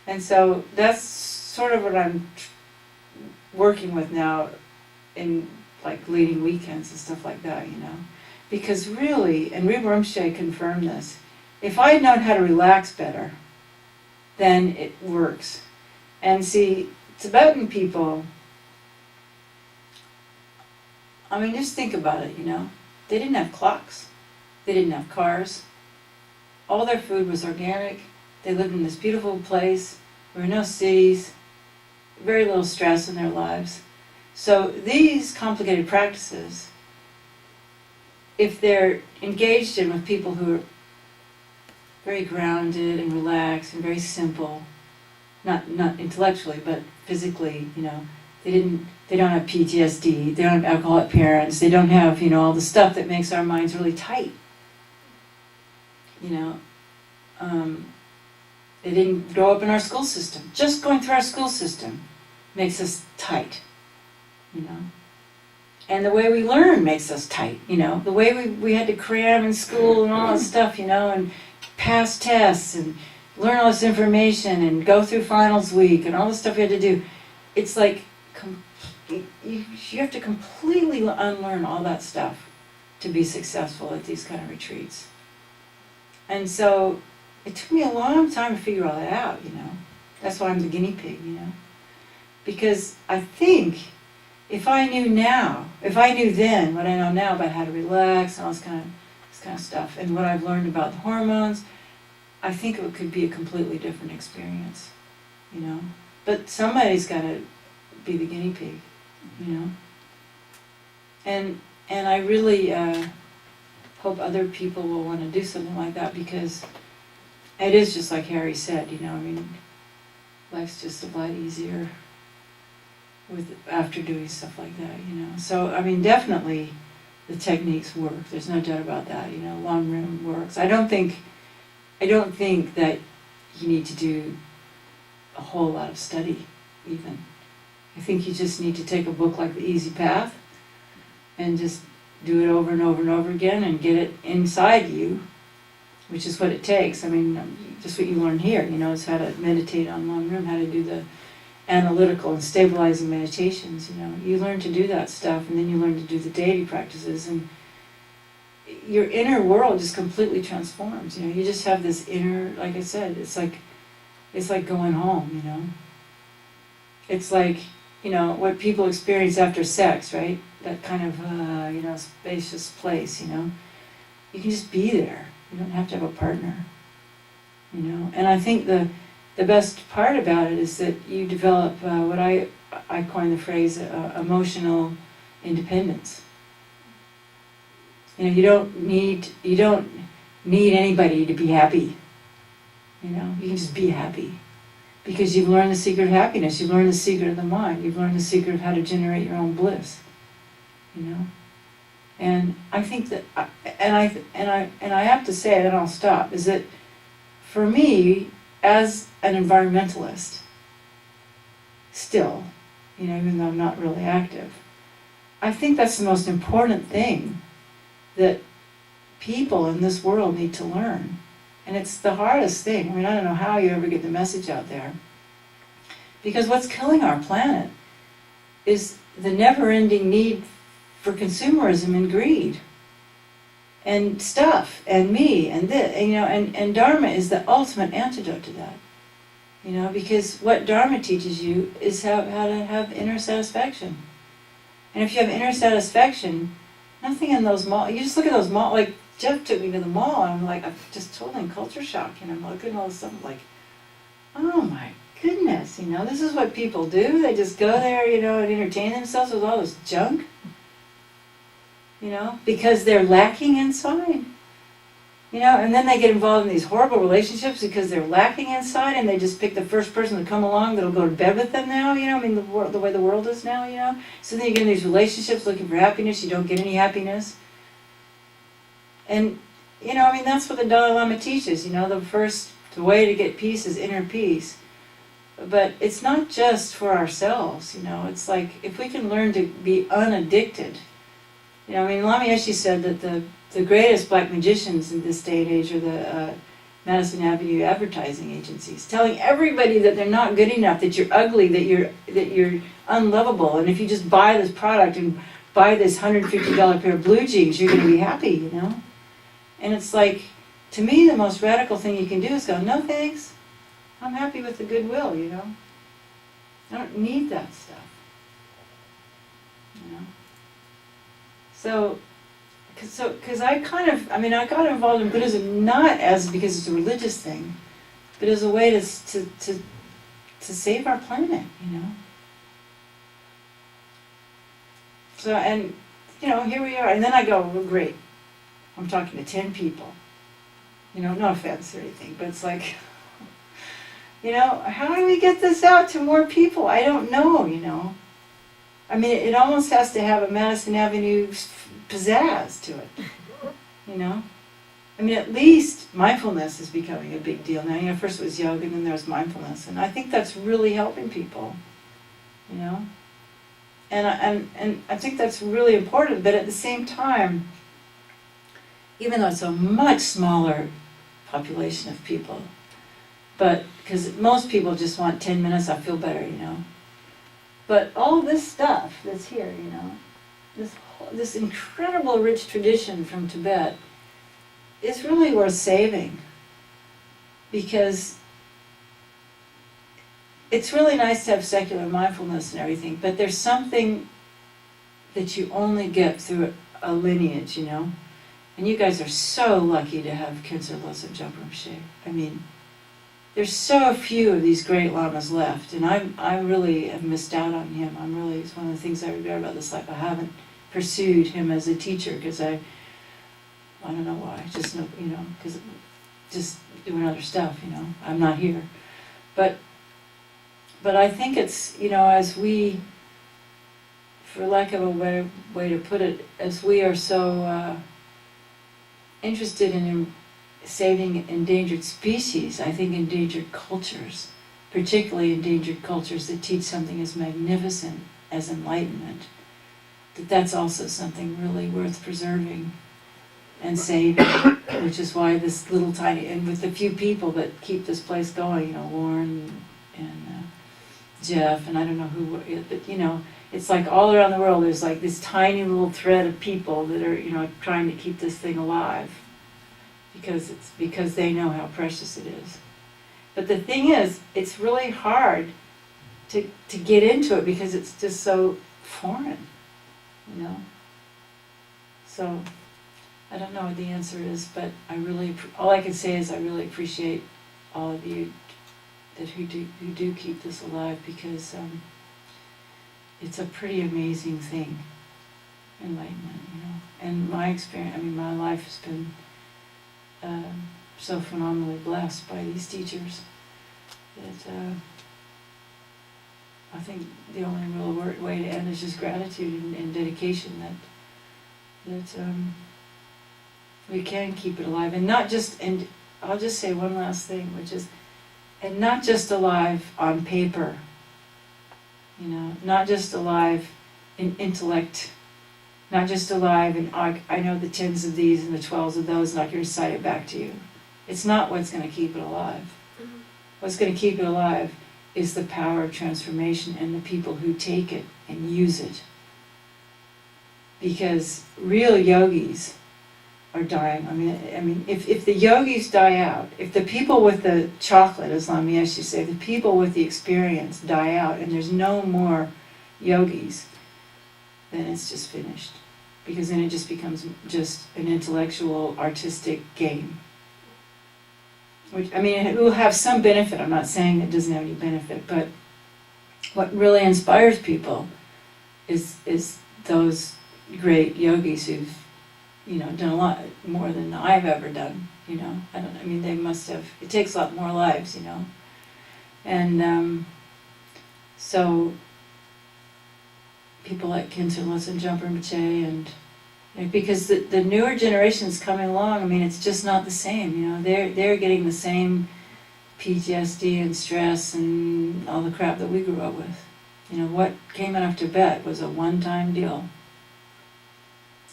And so that's sort of what I'm working with now in like leading weekends and stuff like that, you know. Because really, and Rebbe Rinpoche confirmed this, if I had known how to relax better, then it works. And see, Tibetan people, I mean, just think about it, you know. They didn't have clocks. They didn't have cars. All their food was organic. They lived in this beautiful place. There were no cities. Very little stress in their lives. So these complicated practices, if they're engaged in with people who are very grounded and relaxed and very simple, not intellectually, but physically, you know, they don't have PTSD, they don't have alcoholic parents, they don't have, you know, all the stuff that makes our minds really tight. You know, they didn't grow up in our school system. Just going through our school system makes us tight, you know. And the way we learn makes us tight, you know. The way we had to cram in school and all that stuff, you know, and pass tests and learn all this information and go through finals week and all the stuff we had to do. It's like you have to completely unlearn all that stuff to be successful at these kind of retreats. And so it took me a long time to figure all that out, you know. That's why I'm the guinea pig, you know. Because I think if I knew then what I know now about how to relax and all this kind of stuff, and what I've learned about the hormones, I think it could be a completely different experience, you know. But somebody's got to be the guinea pig, you know. And I really hope other people will want to do something like that, because it is just like Harry said, you know. I mean, life's just a lot easier after doing stuff like that, you know. So I mean, definitely the techniques work. There's no doubt about that, you know. Long room works. I don't think that you need to do a whole lot of study, even. I think you just need to take a book like The Easy Path and just do it over and over and over again and get it inside you, which is what it takes. I mean, just what you learn here, you know, is how to meditate on long room, how to do the analytical and stabilizing meditations, you know. You learn to do that stuff, and then you learn to do the daily practices, and your inner world just completely transforms, you know. You just have this inner, like I said, it's like going home, you know. It's like, you know, what people experience after sex, right? That kind of, you know, spacious place, you know. You can just be there. You don't have to have a partner, you know. And I think the best part about it is that you develop what I coined the phrase emotional independence. You know, you don't need anybody to be happy. You know, you can just be happy, because you've learned the secret of happiness. You've learned the secret of the mind. You've learned the secret of how to generate your own bliss. You know, and I think that, and I have to say, and then I'll stop, is that for me, as an environmentalist, still, you know, even though I'm not really active, I think that's the most important thing that people in this world need to learn. And it's the hardest thing. I mean, I don't know how you ever get the message out there. Because what's killing our planet is the never-ending need for consumerism and greed and stuff and me and this, and, and Dharma is the ultimate antidote to that. Because what Dharma teaches you is how to have inner satisfaction. And if you have inner satisfaction, nothing in those malls, you just look at those malls, like Jeff took me to the mall and I'm like, I'm just totally in culture shock, I'm looking at all this stuff, I'm like, oh my goodness, this is what people do. They just go there, and entertain themselves with all this junk, because they're lacking inside. And then they get involved in these horrible relationships because they're lacking inside, and they just pick the first person to come along that'll go to bed with them now, the way the world is now, So then you get in these relationships looking for happiness, you don't get any happiness. And, that's what the Dalai Lama teaches, the way to get peace is inner peace. But it's not just for ourselves, it's like, if we can learn to be unaddicted. Lama Yeshe said that the greatest black magicians in this day and age are the Madison Avenue advertising agencies, telling everybody that they're not good enough, that you're ugly, that you're unlovable, and if you just buy this product and buy this $150 pair of blue jeans, you're going to be happy, And it's like, to me, the most radical thing you can do is go, no thanks, I'm happy with the goodwill, I don't need that stuff, So, because I got involved in Buddhism not because it's a religious thing, but as a way to save our planet, So, and, here we are, and then I go, well, great, I'm talking to 10 people, no offense or anything, but it's like, how do we get this out to more people? I don't know, it almost has to have a Madison Avenue pizzazz to it, at least mindfulness is becoming a big deal now. First it was yoga, and then there was mindfulness, and I think that's really helping people, And I think that's really important, but at the same time, even though it's a much smaller population of people, but because most people just want 10 minutes, I feel better, But all this stuff that's here, this incredible rich tradition from Tibet is really worth saving, because it's really nice to have secular mindfulness and everything, but there's something that you only get through a lineage, And you guys are so lucky to have Khensur Losam Japa Rinpoche. There's so few of these great lamas left, and I really have missed out on him. It's one of the things I regret about this life. I haven't pursued him as a teacher because I don't know why. Just know, because just doing other stuff. I'm not here, but I think it's as we, for lack of a better way to put it, as we are so interested in saving endangered species, I think endangered cultures, particularly endangered cultures that teach something as magnificent as enlightenment, that's also something really worth preserving and saving, which is why this little tiny, and with the few people that keep this place going, Lauren and Jeff, and I don't know who, but it's like all around the world there's like this tiny little thread of people that are, trying to keep this thing alive. Because they know how precious it is. But the thing is, it's really hard to get into it because it's just so foreign, So I don't know what the answer is, but all I can say is I really appreciate all of you who do keep this alive, because it's a pretty amazing thing, enlightenment, And my experience, my life has been so phenomenally blessed by these teachers that I think the only real way to end is just gratitude and dedication that we can keep it alive, and not just, and I'll just say one last thing, which is, and not just alive on paper, not just alive in intellect, not just alive in, I know the 10s of these and the 12s of those, and I can recite it back to you. It's not what's going to keep it alive. What's going to keep it alive is the power of transformation and the people who take it and use it. because real yogis are dying. I mean, if the yogis die out, if the people with the chocolate, as Lama used to say, the people with the experience die out, and there's no more yogis, then it's just finished. Because then it just becomes just an intellectual, artistic game. Which, I mean, it will have some benefit. I'm not saying it doesn't have any benefit, but what really inspires people is those great yogis who've, done a lot more than I've ever done. I mean, they must have. It takes a lot more lives, and so people like Khyentse Lhotsen Jumper Rinpoche, and because the newer generations coming along, I mean, it's just not the same. They're getting the same PTSD and stress and all the crap that we grew up with. What came out of Tibet was a one-time deal.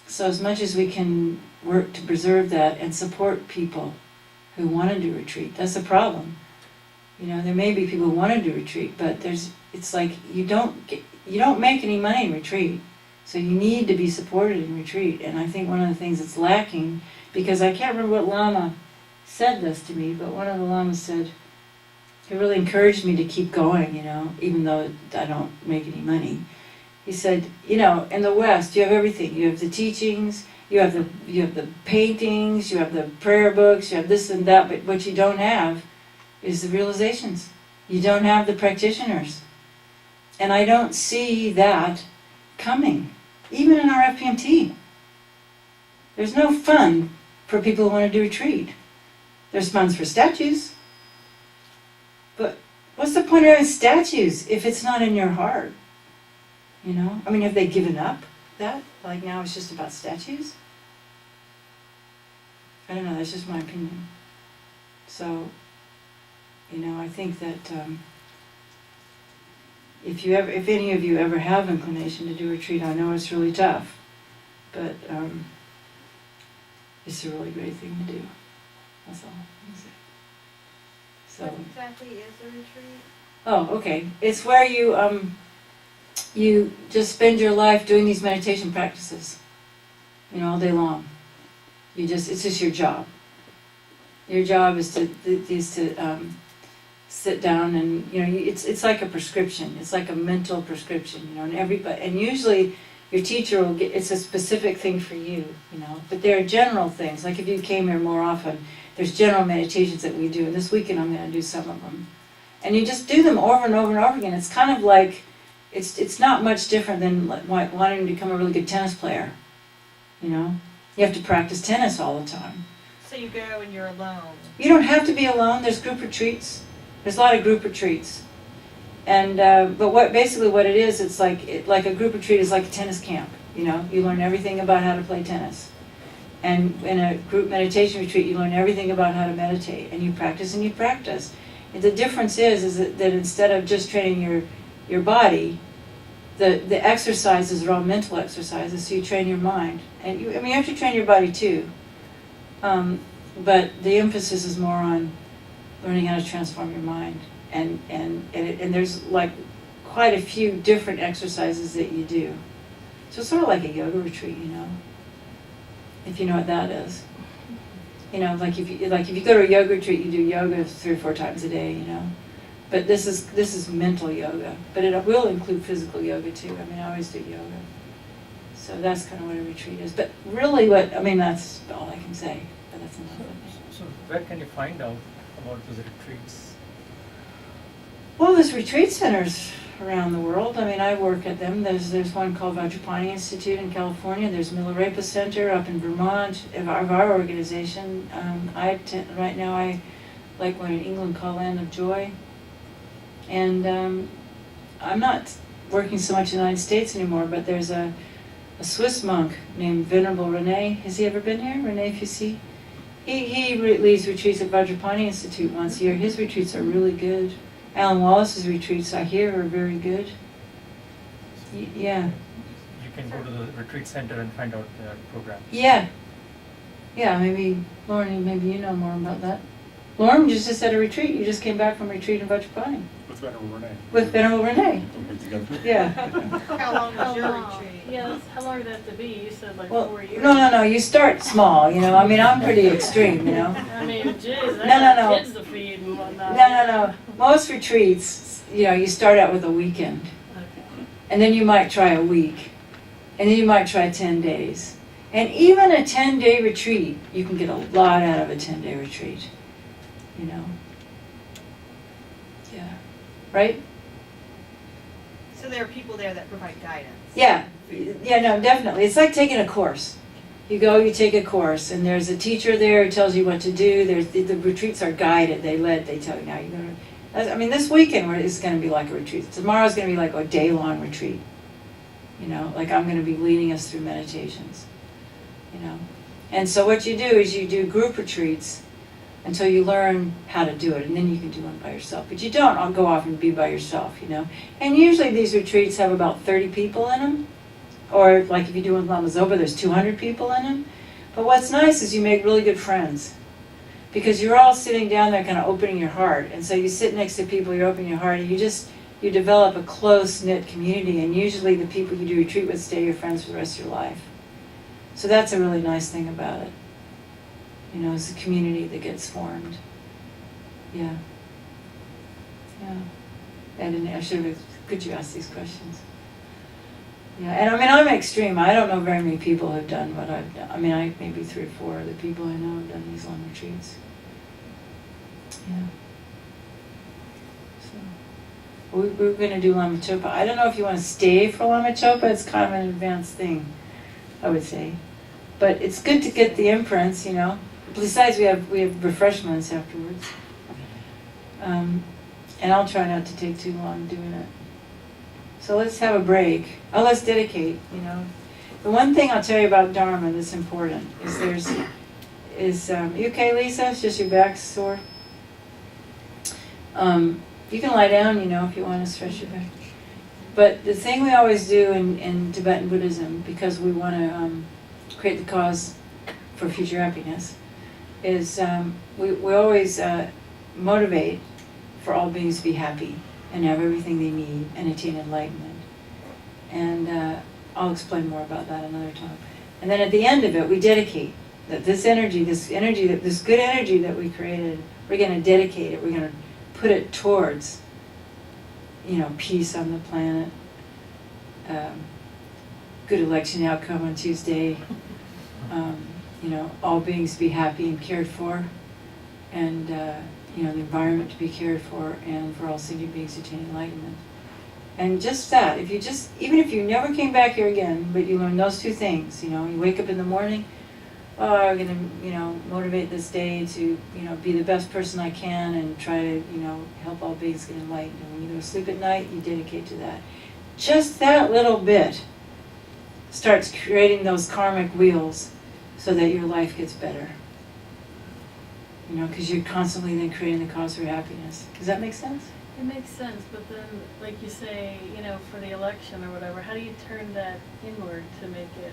So as much as we can work to preserve that and support people who want to do retreat, that's the problem. There may be people who want to do retreat, but it's like you don't make any money in retreat, so you need to be supported in retreat. And I think one of the things that's lacking, because I can't remember what Lama said this to me, but one of the Lamas said, he really encouraged me to keep going, even though I don't make any money. He said, in the West, you have everything. You have the teachings, you have the paintings, you have the prayer books, you have this and that, but what you don't have is the realizations. You don't have the practitioners. And I don't see that coming, even in our FPMT. There's no fund for people who want to do retreat. There's funds for statues. But what's the point of having statues if it's not in your heart? I mean, have they given up that? Like now it's just about statues? I don't know, that's just my opinion. So, I think that if any of you ever have inclination to do retreat, I know it's really tough, but it's a really great thing to do. That's all I can say. So. What exactly is a retreat? Oh, okay. It's where you just spend your life doing these meditation practices, all day long. It's just your job. Your job is to sit down and it's like a prescription. It's like a mental prescription, and usually your teacher will it's a specific thing for you, But there are general things. Like if you came here more often, there's general meditations that we do. And this weekend I'm going to do some of them, and you just do them over and over and over again. It's kind of like it's not much different than wanting to become a really good tennis player. You have to practice tennis all the time. So you go and you're alone. You don't have to be alone. There's group retreats. There's a lot of group retreats, and but what it is, it's like a group retreat is like a tennis camp. You learn everything about how to play tennis, and in a group meditation retreat, you learn everything about how to meditate, and you practice and you practice. And the difference is that instead of just training your body, the exercises are all mental exercises. So you train your mind, and you have to train your body too, but the emphasis is more on learning how to transform your mind, and there's like quite a few different exercises that you do. So it's sort of like a yoga retreat, if you know what that is. Like if you go to a yoga retreat, you do yoga 3 or 4 times a day, But this is mental yoga, but it will include physical yoga too. I always do yoga. So that's kind of what a retreat is. But really that's all I can say. But that's enough. So where can you find out about those retreats? Well, there's retreat centers around the world. I work at them. There's one called Vajrapani Institute in California. There's Milarepa Center up in Vermont of our organization. Right now I like one in England called Land of Joy. And I'm not working so much in the United States anymore, but there's a Swiss monk named Venerable Rene. Has he ever been here? Rene Fussi? He leads retreats at Vajrapani Institute once a year. His retreats are really good. Alan Wallace's retreats, I hear, are very good. Yeah. You can go to the retreat center and find out their program. Yeah. Yeah, maybe, Lauren, maybe you know more about that. Lauren was just at a retreat. You just came back from a retreat in Vajrapani With Venerable Renee. with Venerable Renee. Don't work together. Yeah. How long How was your long? retreat? Yeah, how long did that have to be? You said like Well, 4 years. no. You start small, you know. I mean, I'm pretty extreme, you know. I mean, jeez, I No, got no. kids to feed and whatnot. No. Most retreats, you know, you start out with a weekend. Okay. And then you might try a week. And then you might try 10 days. And even a 10-day retreat, you can get a lot out of a 10-day retreat. You know? Yeah. Right? So there are people there that provide guidance. Yeah. Yeah, no, definitely. It's like taking a course. You go, you take a course, and there's a teacher there who tells you what to do. The retreats are guided. They tell you now you're going to. I mean, this weekend is going to be like a retreat. Tomorrow's going to be like a day-long retreat. You know, like I'm going to be leading us through meditations. You know, and so what you do is you do group retreats until you learn how to do it, and then you can do one by yourself. But you don't go off and be by yourself, you know. And usually these retreats have about 30 people in them, or like if you do in Lama Zopa, there's 200 people in them. But what's nice is you make really good friends, because you're all sitting down there kind of opening your heart, and so you sit next to people, you're opening your heart, and you develop a close-knit community, and usually the people you do retreat with stay your friends for the rest of your life. So that's a really nice thing about it. You know, it's a community that gets formed. Yeah. I should have, could you ask these questions? Yeah, and I mean, I'm extreme. I don't know very many people who have done what I've done. I mean, maybe 3 or 4 other people I know have done these long retreats. Yeah. So, we're going to do Lama Chopa. I don't know if you want to stay for Lama Chopa. It's kind of an advanced thing, I would say. But it's good to get the imprints, you know. Besides, we have refreshments afterwards. And I'll try not to take too long doing it. So let's have a break. Oh, let's dedicate, you know. The one thing I'll tell you about Dharma that's important is you okay, Lisa? It's just your back sore? You can lie down, you know, if you want to stretch your back. But the thing we always do in Tibetan Buddhism, because we want to create the cause for future happiness, is we always motivate for all beings to be happy and have everything they need and attain enlightenment. And I'll explain more about that another time. And then at the end of it, we dedicate that this good energy that we created, we're going to dedicate it. We're going to put it towards, you know, peace on the planet, good election outcome on Tuesday, you know, all beings to be happy and cared for, and you know, the environment to be cared for, and for all sentient beings to attain enlightenment. And just that, even if you never came back here again, but you learn those 2 things, you know, you wake up in the morning, I'm going to, you know, motivate this day to, you know, be the best person I can and try to, you know, help all beings get enlightened. And when you go to sleep at night, you dedicate to that. Just that little bit starts creating those karmic wheels so that your life gets better. You know, because you're constantly then creating the cause for happiness. Does that make sense? It makes sense, but then, like you say, you know, for the election or whatever, how do you turn that inward to make it?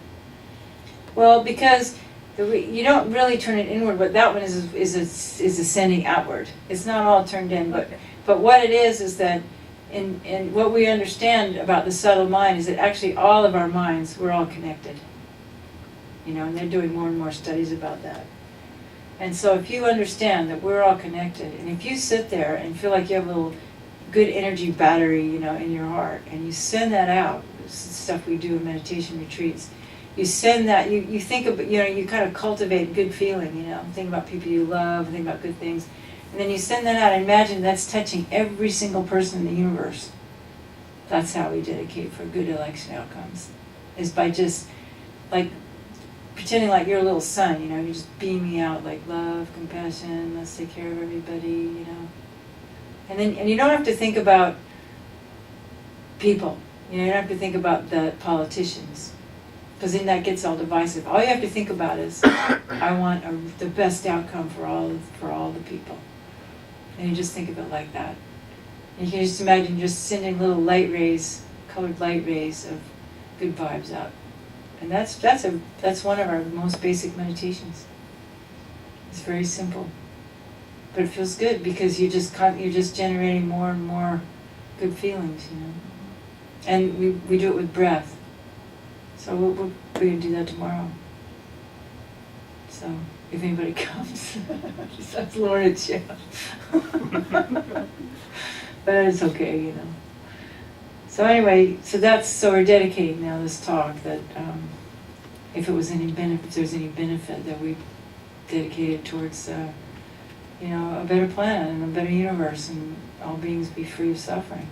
Well, because you don't really turn it inward, but that one is ascending outward. It's not all turned in, but what it is that in what we understand about the subtle mind is that actually all of our minds, we're all connected. You know, and they're doing more and more studies about that. And so if you understand that we're all connected, and if you sit there and feel like you have a little good energy battery, you know, in your heart, and you send that out, this is stuff we do in meditation retreats, you send that, you think about, you know, you kind of cultivate good feeling, you know, think about people you love, think about good things, and then you send that out, and imagine that's touching every single person in the universe. That's how we dedicate for good election outcomes, is by just, like, pretending like you're a little sun, you know, you're just beaming out like love, compassion, let's take care of everybody, you know. And you don't have to think about people, you know, you don't have to think about the politicians, because then that gets all divisive. All you have to think about is, I want the best outcome for all the people. And you just think of it like that. And you can just imagine just sending little light rays, colored light rays of good vibes out. And that's one of our most basic meditations. It's very simple. But it feels good because you're just generating more and more good feelings, you know. And we do it with breath. So we're going to do that tomorrow. So if anybody comes, besides Lauren and Jeff. But it's okay, you know. So anyway, so we're dedicating now this talk that if there's any benefit that we dedicate it towards, you know, a better planet and a better universe, and all beings be free of suffering.